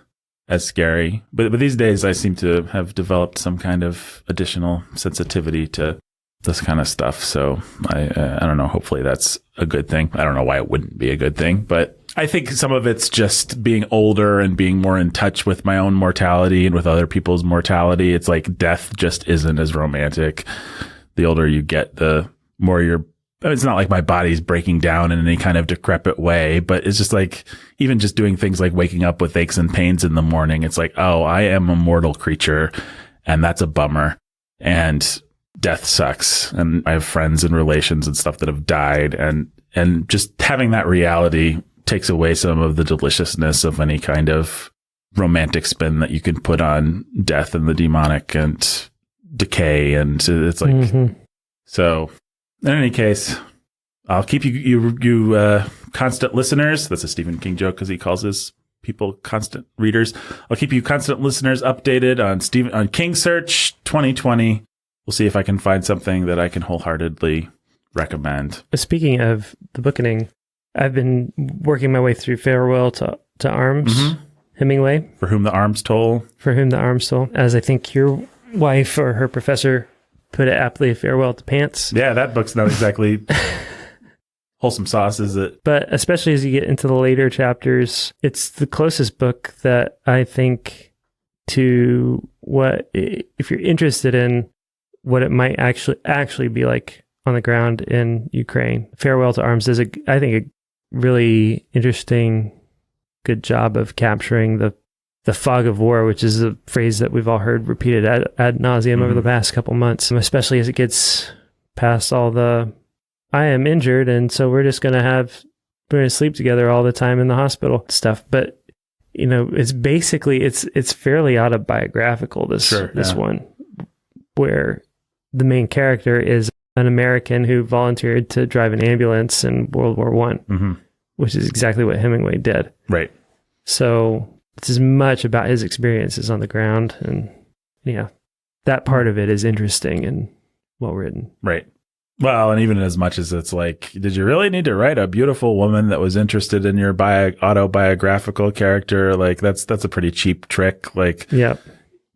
Speaker 1: as scary. But these days I seem to have developed some kind of additional sensitivity to this kind of stuff. So I don't know. Hopefully that's a good thing. I don't know why it wouldn't be a good thing, but I think some of it's just being older and being more in touch with my own mortality and with other people's mortality. It's like death just isn't as romantic. The older you get, the more it's not like my body's breaking down in any kind of decrepit way, but it's just like, even just doing things like waking up with aches and pains in the morning. It's like, oh, I am a mortal creature and that's a bummer. And death sucks. And I have friends and relations and stuff that have died, and And just having that reality takes away some of the deliciousness of any kind of romantic spin that you can put on death and the demonic and decay. And it's like, so in any case, I'll keep you constant listeners. That's a Stephen King joke because he calls his people constant readers. I'll keep you constant listeners updated on King Search 2020. We'll see if I can find something that I can wholeheartedly recommend.
Speaker 3: Speaking of the bookening, I've been working my way through Farewell to Arms, Hemingway.
Speaker 1: For Whom the Arms Toll.
Speaker 3: For Whom the Arms Toll. As I think your wife or her professor put it aptly, Farewell to Pants.
Speaker 1: Yeah, that book's not exactly wholesome sauce, is it?
Speaker 3: But especially as you get into the later chapters, it's the closest book that I think to what, if you're interested in what it might actually be like on the ground in Ukraine. Farewell to Arms does, I think, a really interesting, good job of capturing the fog of war, which is a phrase that we've all heard repeated ad nauseum over the past couple months, especially as it gets past all the, I am injured, and so we're going to sleep together all the time in the hospital stuff. But, it's basically, it's fairly autobiographical, this one, where the main character is an American who volunteered to drive an ambulance in World War I, which is exactly what Hemingway did.
Speaker 1: Right.
Speaker 3: So it's as much about his experiences on the ground, and that part of it is interesting and well written.
Speaker 1: Right. Well, and even as much as it's like, did you really need to write a beautiful woman that was interested in your autobiographical character? Like that's a pretty cheap trick. Like,
Speaker 3: yeah.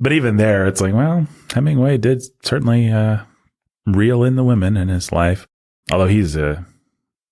Speaker 3: But
Speaker 1: even there, it's like, well, Hemingway did certainly reel in the women in his life. Although he's an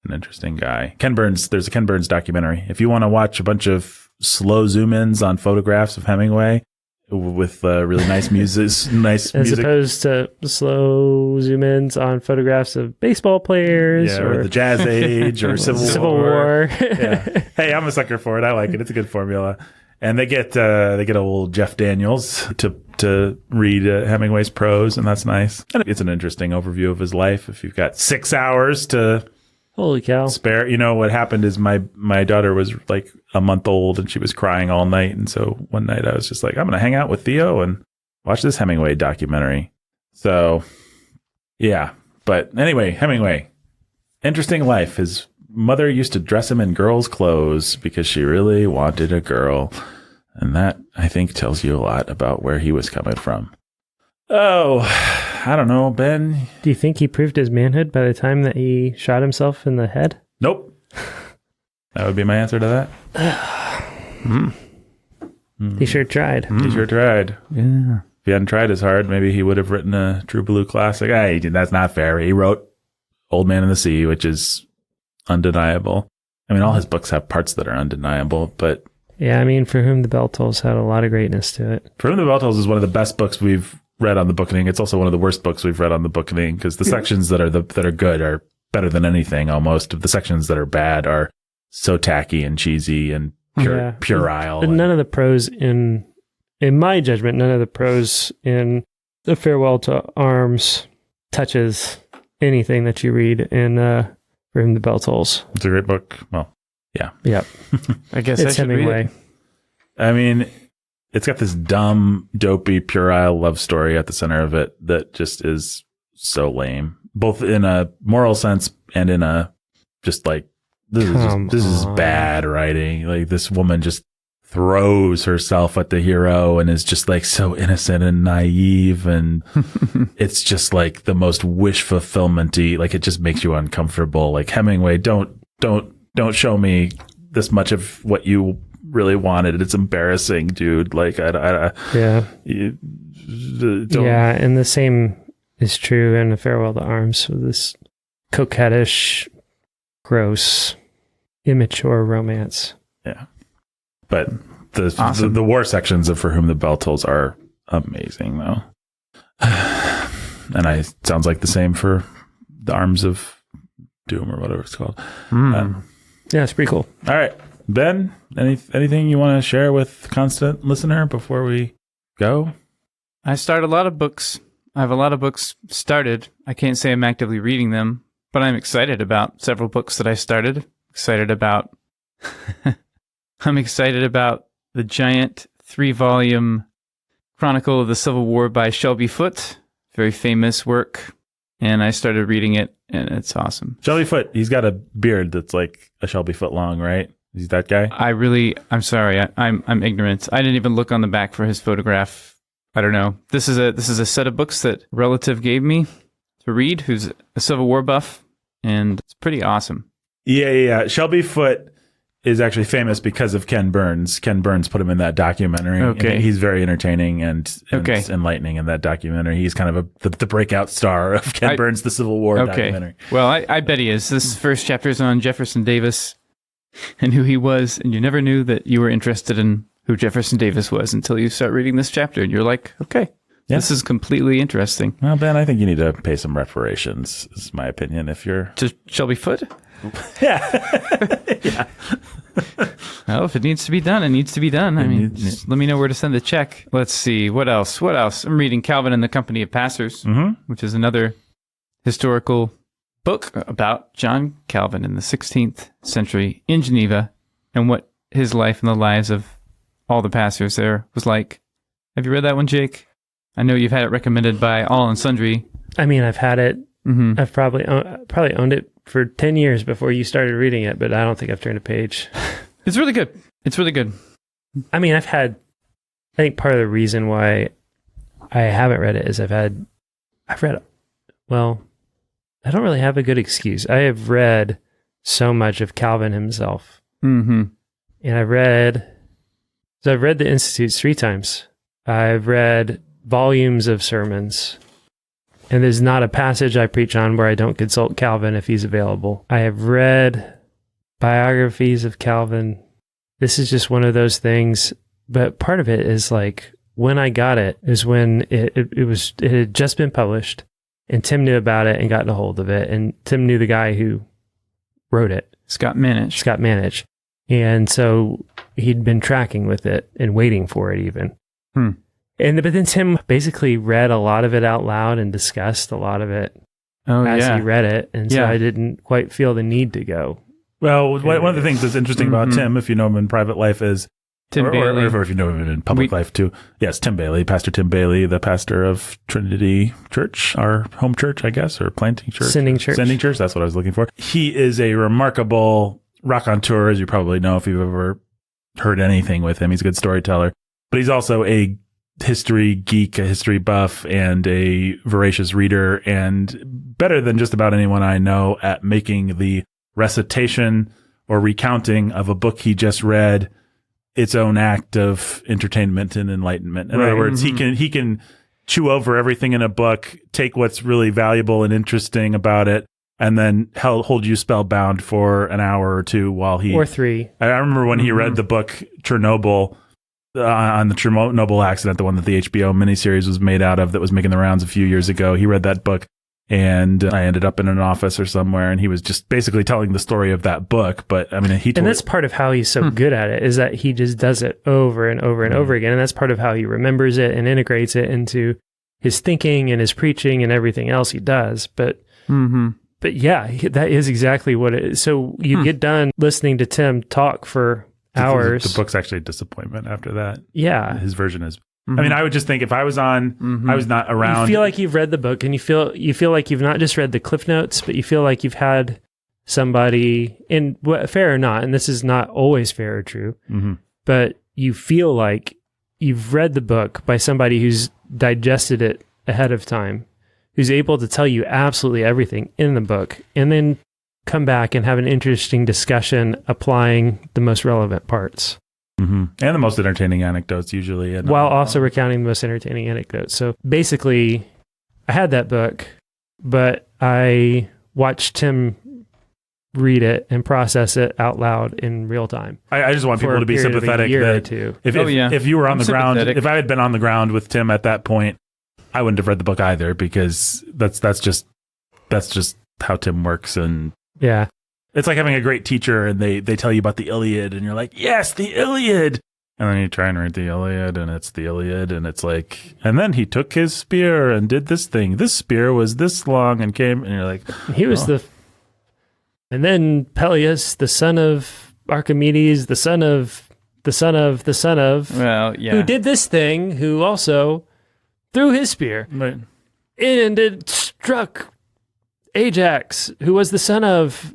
Speaker 1: interesting guy. There's a Ken Burns documentary. If you want to watch a bunch of slow zoom-ins on photographs of Hemingway with really nice music,
Speaker 3: as opposed to slow zoom-ins on photographs of baseball players,
Speaker 1: or the Jazz Age, or Civil War. Yeah. Hey, I'm a sucker for it. I like it. It's a good formula. And they get old Jeff Daniels to read Hemingway's prose, and that's nice. And it's an interesting overview of his life. If you've got 6 hours to
Speaker 3: holy cow
Speaker 1: spare, what happened is my daughter was like a month old and she was crying all night, and so one night I was just like, I'm going to hang out with Theo and watch this Hemingway documentary. So yeah, but anyway, Hemingway, interesting life. His mother used to dress him in girls' clothes because she really wanted a girl. And that, I think, tells you a lot about where he was coming from. Oh, I don't know, Ben.
Speaker 3: Do you think he proved his manhood by the time that he shot himself in the head?
Speaker 1: Nope. That would be my answer to that.
Speaker 3: He sure tried.
Speaker 1: He sure tried.
Speaker 2: Yeah.
Speaker 1: If he hadn't tried as hard, maybe he would have written a True Blue classic. Hey, that's not fair. He wrote Old Man in the Sea, which is undeniable. I mean, all his books have parts that are undeniable, but
Speaker 3: yeah, I mean, For Whom the Bell Tolls had a lot of greatness to it.
Speaker 1: For Whom the Bell Tolls is one of the best books we've read on the bookening. It's also one of the worst books we've read on the bookening because the sections that are good are better than anything. Almost the sections that are bad are so tacky and cheesy and puerile.
Speaker 3: But none of the prose in my judgment, none of the prose in The Farewell to Arms touches anything that you read in For Whom the Bell Tolls.
Speaker 1: It's a great book. Well, yeah.
Speaker 3: Yeah.
Speaker 2: I guess
Speaker 3: it's Hemingway.
Speaker 1: I mean, it's got this dumb, dopey, puerile love story at the center of it that just is so lame, both in a moral sense and in a just like, this is bad writing. Like this woman just throws herself at the hero and is just like so innocent and naive. And it's just like the most wish fulfillment-y. Like it just makes you uncomfortable. Like Hemingway, don't show me this much of what you really wanted. It's embarrassing, dude. Like, yeah.
Speaker 3: Yeah, and the same is true in A Farewell to Arms with this coquettish, gross, immature romance.
Speaker 1: Yeah. But the war sections of For Whom the Bell Tolls are amazing, though. And sounds like the same for The Arms of Doom or whatever it's called.
Speaker 3: Yeah, it's pretty cool.
Speaker 1: All right. Ben, anything you want to share with constant listener before we go?
Speaker 2: I start a lot of books. I have a lot of books started. I can't say I'm actively reading them, but I'm excited about several books that I started. I'm excited about the giant 3-volume Chronicle of the Civil War by Shelby Foote. Very famous work. And I started reading it, and it's awesome.
Speaker 1: Shelby Foote, he's got a beard that's like a Shelby Foote long, right? Is he that guy?
Speaker 2: I'm sorry. I'm ignorant. I didn't even look on the back for his photograph. I don't know. This is a set of books that a relative gave me to read, who's a Civil War buff, and it's pretty awesome.
Speaker 1: Yeah. Shelby Foote is actually famous because of Ken Burns. Ken Burns put him in that documentary.
Speaker 2: Okay.
Speaker 1: And he's very entertaining and enlightening in that documentary. He's kind of the breakout star of Ken Burns, the Civil War documentary.
Speaker 2: Well, I bet he is. This first chapter is on Jefferson Davis and who he was, and you never knew that you were interested in who Jefferson Davis was until you start reading this chapter, and you're like, okay, this is completely interesting.
Speaker 1: Well, Ben, I think you need to pay some reparations, is my opinion, if you're...
Speaker 2: To Shelby Foote?
Speaker 1: Yeah.
Speaker 2: Well, if it needs to be done, it needs to be done. I mean, just let me know where to send the check. Let's see. What else? I'm reading Calvin and the Company of Pastors, which is another historical book about John Calvin in the 16th century in Geneva and what his life and the lives of all the pastors there was like. Have you read that one, Jake? I know you've had it recommended by all and sundry.
Speaker 3: I mean, I've had it. I've probably owned it for 10 years before you started reading it, but I don't think I've turned a page.
Speaker 2: It's really good.
Speaker 3: I mean, I think part of the reason why I haven't read it is I've read, well, I don't really have a good excuse. I have read so much of Calvin himself.
Speaker 2: Mm-hmm.
Speaker 3: And I've read the Institutes 3 times. I've read volumes of sermons. And there's not a passage I preach on where I don't consult Calvin if he's available. I have read biographies of Calvin. This is just one of those things. But part of it is like when I got it is when it had just been published, and Tim knew about it and got a hold of it. And Tim knew the guy who wrote it, Scott Manage. And so he'd been tracking with it and waiting for it even. But then Tim basically read a lot of it out loud and discussed a lot of it as he read it. And so I didn't quite feel the need to go.
Speaker 1: Well, one of the things that's interesting about Tim, if you know him in private life, is
Speaker 2: Tim Bailey.
Speaker 1: Or if you know him in public life too. Yes, Tim Bailey, Pastor Tim Bailey, the pastor of Trinity Church, our home church, I guess, or planting church.
Speaker 3: Sending church.
Speaker 1: That's what I was looking for. He is a remarkable raconteur, as you probably know if you've ever heard anything with him. He's a good storyteller, but he's also a history geek, a history buff, and a voracious reader, and better than just about anyone I know at making the recitation or recounting of a book he just read its own act of entertainment and enlightenment. In other words, he can chew over everything in a book, take what's really valuable and interesting about it, and then hold you spellbound for an hour or two while he...
Speaker 3: Or 3.
Speaker 1: I remember when he read the book Chernobyl, on the Chernobyl accident, the one that the HBO miniseries was made out of that was making the rounds a few years ago. He read that book, and I ended up in an office or somewhere, and he was just basically telling the story of that book. But I mean, and
Speaker 3: that's part of how he's so good at it, is that he just does it over and over and over again. And that's part of how he remembers it and integrates it into his thinking and his preaching and everything else he does. But yeah, that is exactly what it is. So you get done listening to Tim talk for hours.
Speaker 1: The book's actually a disappointment after that.
Speaker 3: Yeah.
Speaker 1: His version is. I mean, I would just think if I was on, I was not around.
Speaker 3: You feel like you've read the book, and you feel like you've not just read the Cliff Notes, but you feel like you've had somebody, and fair or not, and this is not always fair or true, but you feel like you've read the book by somebody who's digested it ahead of time, who's able to tell you absolutely everything in the book, and then come back and have an interesting discussion applying the most relevant parts.
Speaker 1: And the most entertaining anecdotes usually.
Speaker 3: While also recounting the most entertaining anecdotes. So basically, I had that book, but I watched Tim read it and process it out loud in real time.
Speaker 1: I just want people to be sympathetic that if you were on the ground, if I had been on the ground with Tim at that point, I wouldn't have read the book either, because that's just how Tim works. And
Speaker 3: yeah.
Speaker 1: It's like having a great teacher and they tell you about the Iliad and you're like, yes, the Iliad. And then you try and read the Iliad and it's the Iliad and it's like, and then he took his spear and did this thing. This spear was this long and came, and you're like,
Speaker 3: he was the And then Peleus, the son of Archimedes, the son of,
Speaker 2: Well, yeah.
Speaker 3: who did this thing, who also threw his spear.
Speaker 1: Right.
Speaker 3: And it struck Ajax, who was the son of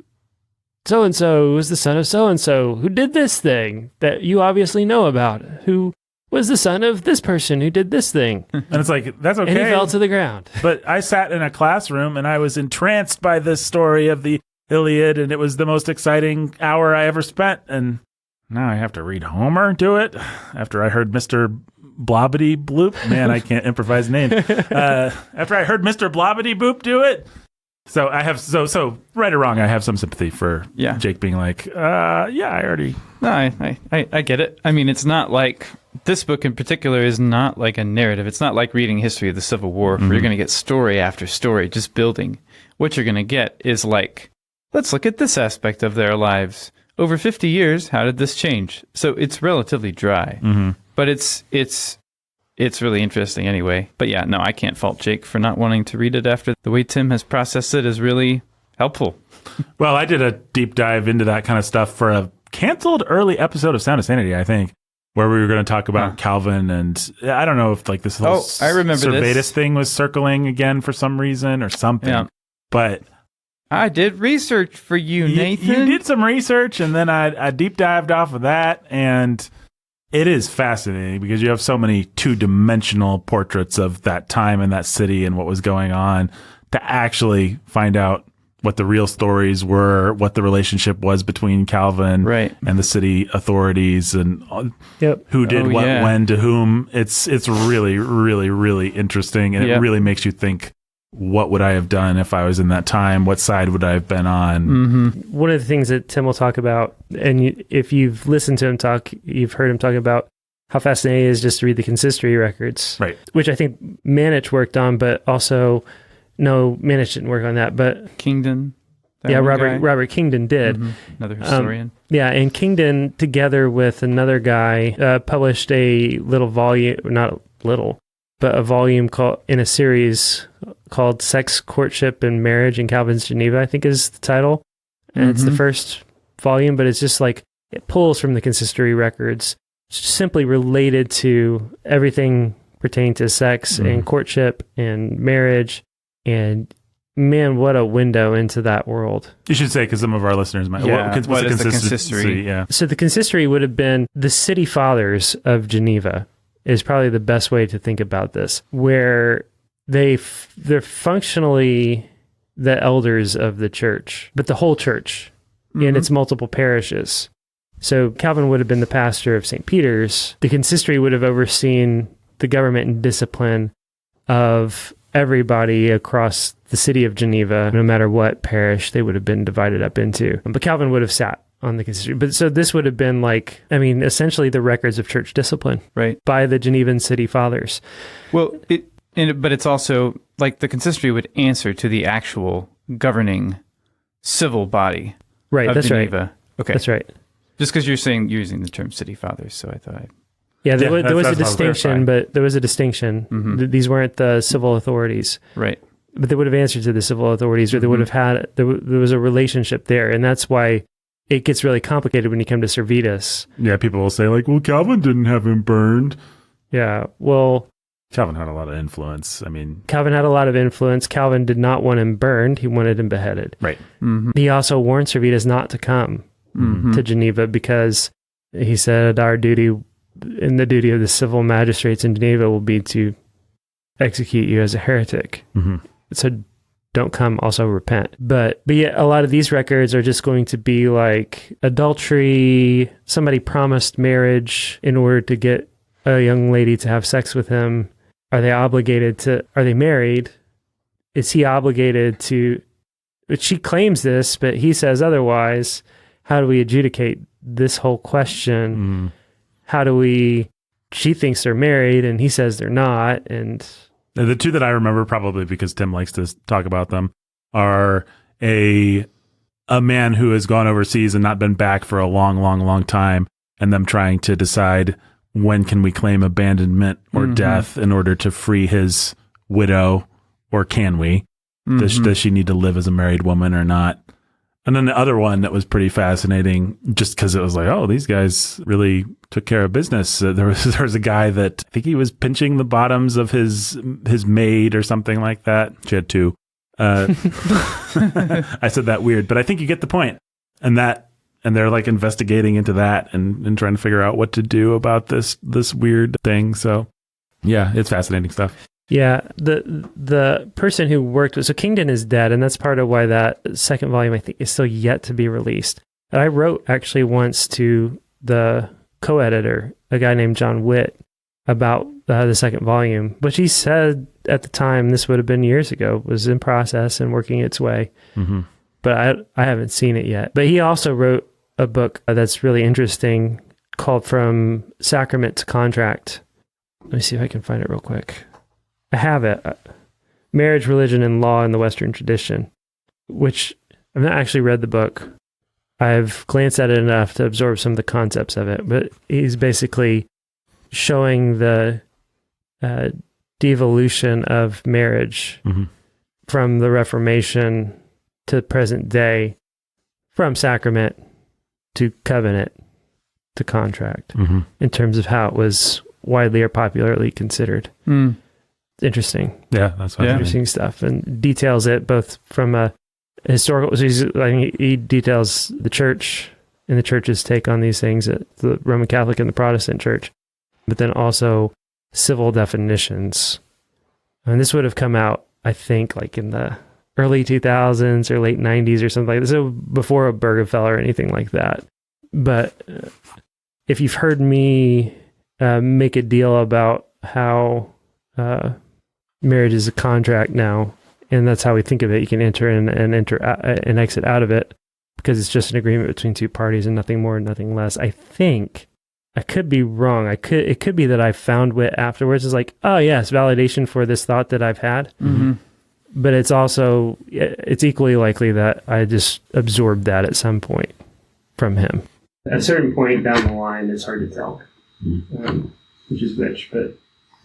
Speaker 3: so-and-so, who was the son of so-and-so, who did this thing that you obviously know about, who was the son of this person who did this thing.
Speaker 1: And it's like, that's okay.
Speaker 3: And he fell to the ground.
Speaker 1: But I sat in a classroom and I was entranced by this story of the Iliad, and it was the most exciting hour I ever spent. And now I have to read Homer do it after I heard Mr. Blobbity Bloop. Man, I can't improvise names. After I heard Mr. Blobbity Boop do it. So I have, so right or wrong, I have some sympathy for Jake being like, I already.
Speaker 2: No, I get it. I mean, it's not like, this book in particular is not like a narrative. It's not like reading history of the Civil War, where you're going to get story after story just building. What you're going to get is like, let's look at this aspect of their lives. Over 50 years, how did this change? So it's relatively dry, but it's really interesting anyway. But yeah, no, I can't fault Jake for not wanting to read it after the way Tim has processed it is really helpful.
Speaker 1: Well, I did a deep dive into that kind of stuff for a canceled early episode of Sound of Sanity, I think, where we were going to talk about Calvin, and I don't know if like this whole
Speaker 2: I remember
Speaker 1: Servetus thing was circling again for some reason or something, but
Speaker 2: I did research for you, Nathan.
Speaker 1: You did some research, and then I deep dived off of that, and it is fascinating because you have so many two-dimensional portraits of that time and that city and what was going on to actually find out what the real stories were, what the relationship was between Calvin and the city authorities, and who did what, when, to whom. It's really, really, really interesting, and it really makes you think, what would I have done if I was in that time? What side would I have been on?
Speaker 3: One of the things that Tim will talk about, and if you've listened to him talk, you've heard him talk about how fascinating it is just to read the consistory records, which I think Manich worked on, but also... No, Manich didn't work on that, but
Speaker 2: Kingdon.
Speaker 3: Robert Kingdon did.
Speaker 2: Another historian.
Speaker 3: And Kingdon, together with another guy, published a little volume, not little, but a volume in a series called Sex, Courtship, and Marriage in Calvin's Geneva, I think is the title. And it's the first volume, but it's just like, it pulls from the consistory records, simply related to everything pertaining to sex and courtship and marriage. And man, what a window into that world.
Speaker 1: You should say, because some of our listeners might.
Speaker 2: What is the consistory?
Speaker 1: Yeah.
Speaker 3: So the consistory would have been the city fathers of Geneva, is probably the best way to think about this, where they're functionally the elders of the church, but the whole church in its multiple parishes. So Calvin would have been the pastor of St. Peter's. The consistory would have overseen the government and discipline of everybody across the city of Geneva, no matter what parish they would have been divided up into. But Calvin would have sat on the consistory. But so this would have been like, I mean, essentially the records of church discipline by the Genevan city fathers.
Speaker 2: Well, but it's also like the consistory would answer to the actual governing civil body of Geneva.
Speaker 3: Right.
Speaker 2: Okay.
Speaker 3: That's right.
Speaker 2: Just because you're using the term city fathers, so I thought
Speaker 3: there was a distinction, but there was a distinction. These weren't the civil authorities.
Speaker 2: Right.
Speaker 3: But they would have answered to the civil authorities, or they would have had, there was a relationship there. And that's why it gets really complicated when you come to Servetus.
Speaker 1: Yeah, people will say, like, well, Calvin didn't have him burned.
Speaker 3: Yeah, well...
Speaker 1: Calvin had a lot of influence. I mean...
Speaker 3: Calvin had a lot of influence. Calvin did not want him burned. He wanted him beheaded.
Speaker 1: Right.
Speaker 3: He also warned Servetus not to come to Geneva, because he said, our duty... and the duty of the civil magistrates in Geneva will be to execute you as a heretic. So don't come, also repent. But yeah, a lot of these records are just going to be like adultery. Somebody promised marriage in order to get a young lady to have sex with him. Are they married? Is he obligated to, but she claims this, but he says otherwise. How do we adjudicate this whole question? She thinks they're married and he says they're not. And
Speaker 1: the two that I remember, probably because Tim likes to talk about them, are a man who has gone overseas and not been back for a long, long, long time, and them trying to decide, when can we claim abandonment or death in order to free his widow, or can we? Does she need to live as a married woman or not? And then the other one that was pretty fascinating, just because it was like, oh, these guys really took care of business. There was a guy that I think he was pinching the bottoms of his maid or something like that. She had two. I said that weird, but I think you get the point. And they're like investigating into that and trying to figure out what to do about this weird thing. So yeah, it's fascinating stuff.
Speaker 3: Yeah, the person who worked with, so Kingdon is dead, and that's part of why that second volume, I think, is still yet to be released. And I wrote actually once to the co-editor, a guy named John Witt, about the second volume, which he said at the time, this would have been years ago, was in process and working its way. Mm-hmm. But I haven't seen it yet. But he also wrote a book that's really interesting called From Sacrament to Contract. Let me see if I can find it real quick. I have it. Marriage, Religion, and Law in the Western Tradition, which I've not actually read the book. I've glanced at it enough to absorb some of the concepts of it, but he's basically showing the devolution of marriage from the Reformation to present day, from sacrament to covenant to contract, in terms of how it was widely or popularly considered. Interesting.
Speaker 1: Yeah, that's
Speaker 3: interesting stuff, and details it both from a historical. So he details the church and the church's take on these things, the Roman Catholic and the Protestant church, but then also civil definitions. And this would have come out, I think, like in the early 2000s or late 90s or something like this, so before a Bergefell or anything like that. But if you've heard me make a deal about how marriage is a contract now, and that's how we think of it. You can enter in and enter and exit out of it because it's just an agreement between two parties and nothing more and nothing less. I think I could be wrong. It could be that I found Witt afterwards. It's like, oh yes, validation for this thought that I've had. But it's equally likely that I just absorbed that at some point from him. At a certain point down the line, it's hard to tell which is which, but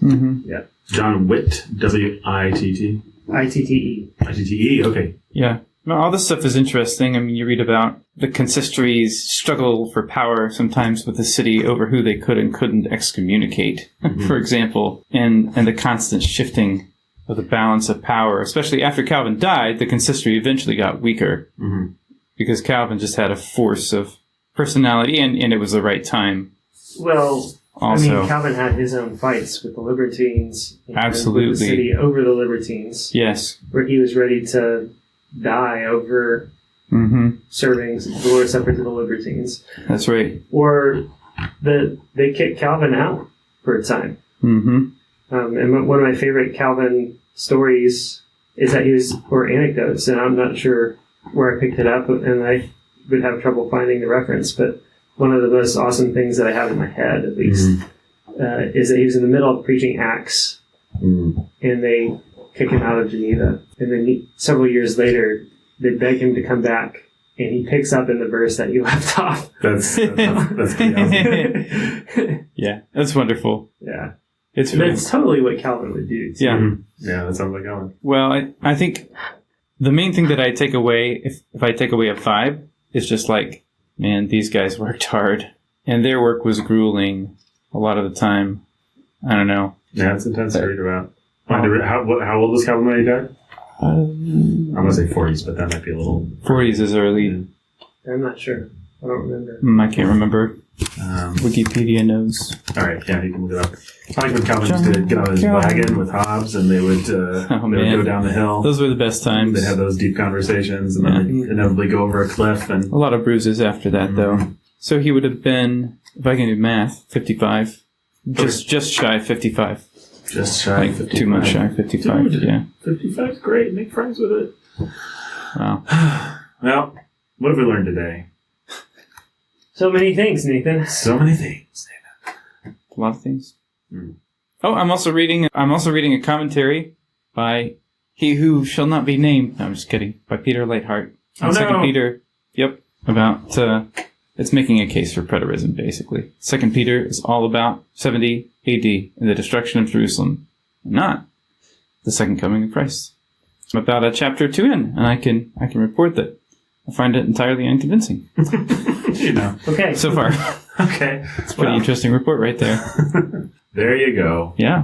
Speaker 3: yeah.
Speaker 1: John Witt, W-I-T-T?
Speaker 3: I-T-T-E.
Speaker 1: I-T-T-E, okay.
Speaker 2: Yeah. No, all this stuff is interesting. I mean, you read about the consistory's struggle for power sometimes with the city over who they could and couldn't excommunicate, for example, and the constant shifting of the balance of power. Especially after Calvin died, the consistory eventually got weaker because Calvin just had a force of personality, and it was the right time.
Speaker 3: Well,
Speaker 2: also,
Speaker 3: I mean, Calvin had his own fights with the libertines.
Speaker 2: Absolutely.
Speaker 3: With the city over the libertines.
Speaker 2: Yes.
Speaker 3: Where he was ready to die over serving the Lord's Supper to the libertines.
Speaker 2: That's right.
Speaker 3: Or they kicked Calvin out for a time. And one of my favorite Calvin stories is that or anecdotes, and I'm not sure where I picked it up, and I would have trouble finding the reference, but one of the most awesome things that I have in my head, at least, is that he was in the middle of preaching Acts, and they kick him out of Geneva. And then several years later, they beg him to come back, and he picks up in the verse that you left off.
Speaker 1: That's pretty awesome.
Speaker 2: Yeah, that's wonderful.
Speaker 3: Yeah.
Speaker 2: It's
Speaker 3: totally what Calvin would do, too.
Speaker 2: Yeah.
Speaker 1: Yeah, that sounds like Calvin.
Speaker 2: Well, I think the main thing that I take away, if I take away a 5, is just like, man, these guys worked hard, and their work was grueling a lot of the time. I don't know.
Speaker 1: Yeah, it's intense to read about. How old was Calvin when he died? I'm going to say 40s, but that might be a little...
Speaker 2: 40s is early.
Speaker 3: I'm not sure. I don't remember.
Speaker 2: I can't remember. Wikipedia knows.
Speaker 1: All right, yeah, you can look it up. I like when Calvin used to get on his wagon with Hobbes, and they would go down the hill.
Speaker 2: Those were the best times.
Speaker 1: They'd have those deep conversations, and then they'd inevitably go over a cliff. And
Speaker 2: a lot of bruises after that, though. So he would have been, if I can do math, 55. Just shy of 55.
Speaker 1: Just shy of 55.
Speaker 2: 2 months shy of 55,
Speaker 1: Dude,
Speaker 2: yeah.
Speaker 1: 55 is great. Make friends with it.
Speaker 2: Wow.
Speaker 1: Well, what have we learned today?
Speaker 3: So many things, Nathan.
Speaker 1: So many things, Nathan.
Speaker 2: A lot of things. Oh, I'm also reading a commentary by He Who Shall Not Be Named. No, I'm just kidding. By Peter Leithart. Second Peter. Yep. About it's making a case for preterism, basically. 2 Peter is all about 70 AD and the destruction of Jerusalem, not the second coming of Christ. I'm about chapter 2 in, and I can report that I find it entirely unconvincing.
Speaker 3: Okay.
Speaker 2: So far.
Speaker 1: Okay.
Speaker 2: It's a pretty interesting report right there.
Speaker 1: There you go.
Speaker 2: Yeah.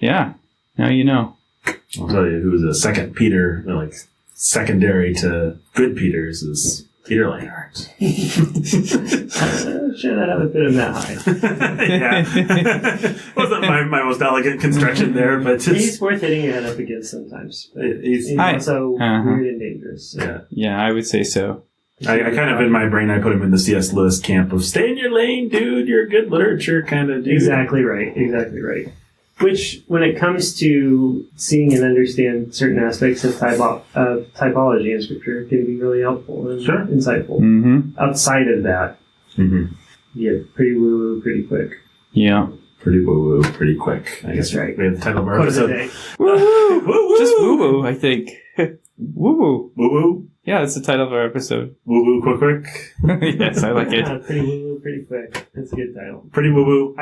Speaker 2: Yeah. Now you know.
Speaker 1: I'll tell you who was a second Peter, like secondary to good Peters, is Peter Lightheart.
Speaker 3: Should I haven't been that high?
Speaker 1: Yeah. Wasn't my most elegant construction there, but
Speaker 3: he's worth hitting your head up against sometimes. He's also weird and dangerous. So.
Speaker 2: Yeah, I would say so.
Speaker 1: I kind of, in my brain, I put him in the C.S. Lewis camp of stay in your lane, dude, you're a good literature kind of dude.
Speaker 3: Exactly right. Which, when it comes to seeing and understand certain aspects of typology in Scripture, can be really helpful and insightful.
Speaker 2: Mm-hmm.
Speaker 3: Outside of that, you get pretty woo-woo pretty quick.
Speaker 2: Yeah.
Speaker 1: Pretty woo-woo pretty quick. I guess
Speaker 3: right.
Speaker 1: We have the title of our episode.
Speaker 2: Woo-woo! Woo-woo! Just woo-woo, I think. Woo-woo.
Speaker 1: Woo-woo?
Speaker 2: Yeah, that's the title of our episode.
Speaker 1: Woo-woo quick.
Speaker 2: Yes, I like it.
Speaker 3: Pretty woo-woo pretty quick. That's a good title.
Speaker 1: Pretty woo-woo.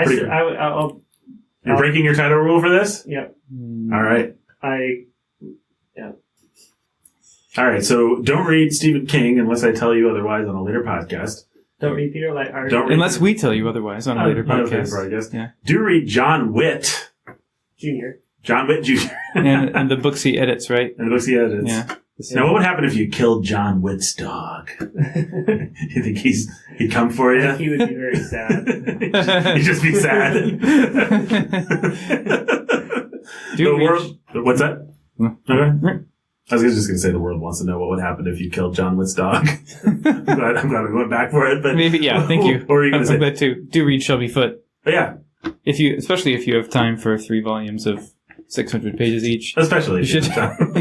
Speaker 1: You're breaking your title rule for this?
Speaker 3: Yep.
Speaker 1: All right. All right, so don't read Stephen King unless I tell you otherwise on a later podcast.
Speaker 3: Don't read Peter Lightheart.
Speaker 2: Unless we tell you otherwise on a later podcast.
Speaker 1: Yeah. Do read John Witt.
Speaker 3: Jr.
Speaker 1: John Witt Jr.
Speaker 2: and the books he edits, right?
Speaker 1: And the books he edits.
Speaker 2: Yeah.
Speaker 1: Now, what would happen if you killed John Witt's dog? You think he'd come for you?
Speaker 3: I think he would be very sad.
Speaker 1: He'd just be sad. What's that? Okay. I was just going to say the world wants to know what would happen if you killed John Witt's dog. I'm glad we went back for it. But
Speaker 2: maybe, yeah, thank you.
Speaker 1: What were you going to say?
Speaker 2: I'm glad too. Do read Shelby Foote.
Speaker 1: Yeah.
Speaker 2: Especially if you have time for 3 volumes of 600 pages each.
Speaker 1: Especially if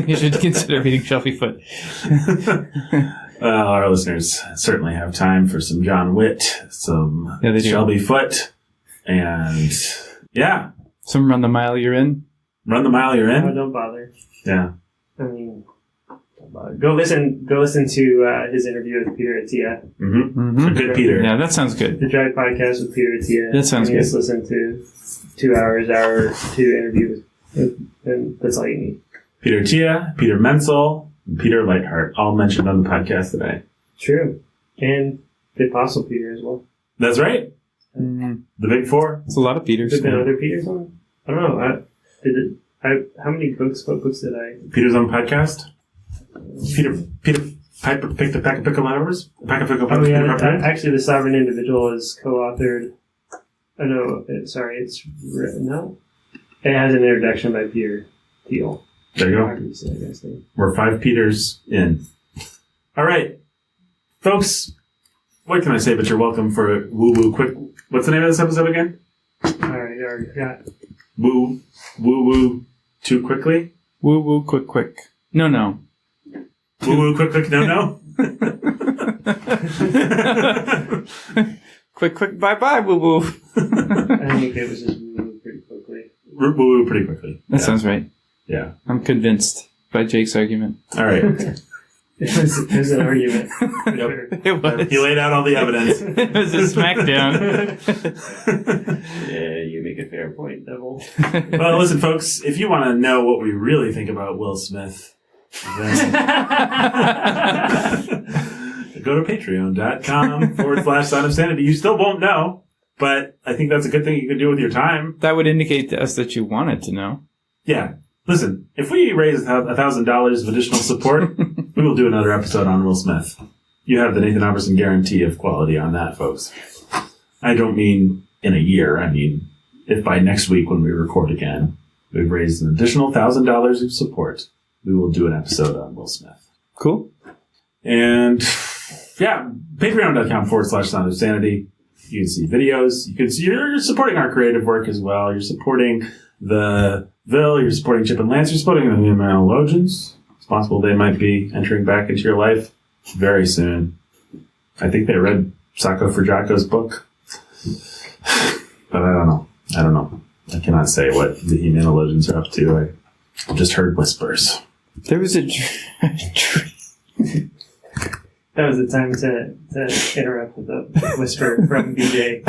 Speaker 2: you should consider reading Shelby Foote.
Speaker 1: Our listeners certainly have time for some John Witt, some Shelby Foote, and
Speaker 2: some Run the Mile You're In.
Speaker 1: Run the Mile You're In?
Speaker 3: Oh, don't bother.
Speaker 1: Yeah.
Speaker 3: I mean, go listen to his interview with Peter Attia.
Speaker 1: Mm-hmm. Good Peter.
Speaker 2: Yeah, that sounds good.
Speaker 3: The Drive podcast with Peter Attia.
Speaker 2: That sounds good.
Speaker 3: Just listen to 2 hours, hour 2 interview, and that's all you need.
Speaker 1: Peter Attia, Peter Menzel, and Peter Lightheart, all mentioned on the podcast today.
Speaker 3: True. And the Apostle Peter as well.
Speaker 1: That's right.
Speaker 2: Mm-hmm.
Speaker 1: The big 4.
Speaker 2: It's a lot of Peters.
Speaker 3: There's been other Peters on? I don't know. How many books? What books did I?
Speaker 1: Peter's on the podcast. Peter Piper picked a pack of pickle hours.
Speaker 3: Actually, The Sovereign Individual is co-authored. Oh no, sorry, it's written. No, it has an introduction by Peter Thiel.
Speaker 1: There you go. We're 5 Peters in. All right, folks. What can I say? But you're welcome for a woo quick. What's the name of this episode again?
Speaker 3: All right, I already forgot.
Speaker 1: Woo too quickly.
Speaker 2: Woo quick. No.
Speaker 1: Woo quick no.
Speaker 2: Quick bye woo.
Speaker 3: I think it was just woo pretty quickly.
Speaker 1: Woo pretty quickly.
Speaker 2: That sounds right.
Speaker 1: Yeah.
Speaker 2: I'm convinced by Jake's argument.
Speaker 1: All right.
Speaker 3: It was an argument. Sure.
Speaker 2: It was.
Speaker 1: He laid out all the evidence.
Speaker 2: It was a smackdown.
Speaker 3: Yeah, you make a fair point, Devil.
Speaker 1: Well, listen, folks, if you want to know what we really think about Will Smith, then go to patreon.com/Sound of Sanity. You still won't know, but I think that's a good thing you can do with your time.
Speaker 2: That would indicate to us that you wanted to know.
Speaker 1: Yeah. Listen, if we raise $1,000 of additional support, we will do another episode on Will Smith. You have the Nathan Alberson guarantee of quality on that, folks. I don't mean in a year. I mean, if by next week when we record again, we've raised an additional $1,000 of support, we will do an episode on Will Smith.
Speaker 2: Cool.
Speaker 1: And yeah, patreon.com/Sound of Sanity. You can see videos. You can see you're supporting our creative work as well. You're supporting the Ville, you're supporting Chip and Lance, you're supporting the Numerologians. It's possible they might be entering back into your life very soon. I think they read Sacco Fraggiaco's book. But I don't know. I cannot say what the Humanologians are up to. I just heard whispers.
Speaker 2: There was a
Speaker 3: That was the time to interrupt with a whisper from BJ.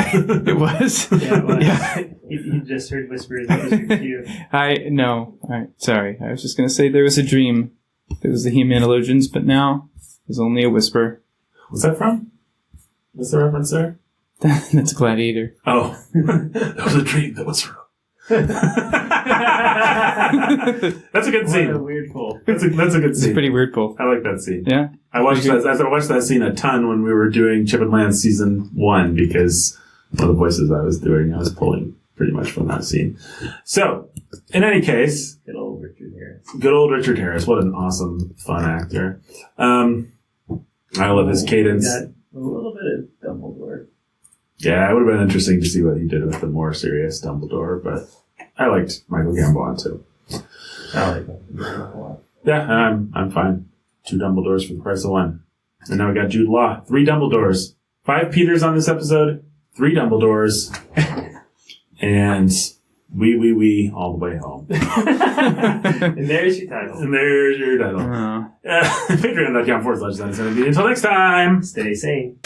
Speaker 2: It was?
Speaker 3: Yeah, it was.
Speaker 2: Yeah.
Speaker 3: You just heard whispers. That was your cue.
Speaker 2: No. All right. Sorry. I was just going to say there was a dream. It was the Humanologians, but now is only a whisper.
Speaker 1: What's that from? What's the reference there?
Speaker 2: That's Gladiator.
Speaker 1: Oh, that was a dream that was real. That's a good scene.
Speaker 3: What a weird pull.
Speaker 1: That's a good
Speaker 2: It's a
Speaker 1: scene.
Speaker 2: pretty weird pull.
Speaker 1: I like that scene.
Speaker 2: Yeah?
Speaker 1: I watched that scene a ton when we were doing Chip and Lance season 1 because one of the voices I was doing, I was pulling pretty much from that scene. So, in any case, good old Richard Harris. What an awesome, fun actor. I love his cadence.
Speaker 3: Got a little bit of Dumbledore.
Speaker 1: Yeah, it would have been interesting to see what he did with the more serious Dumbledore, but I liked Michael Gambon too.
Speaker 3: I like that a lot.
Speaker 1: Yeah, and I'm fine. 2 Dumbledores for the price of 1. And now we got Jude Law. 3 Dumbledores. 5 Peters on this episode. 3 Dumbledores. And we all the way home.
Speaker 3: And there's your title.
Speaker 1: And there's your title. Patreon.com/Sanity. Until next time.
Speaker 3: Stay sane.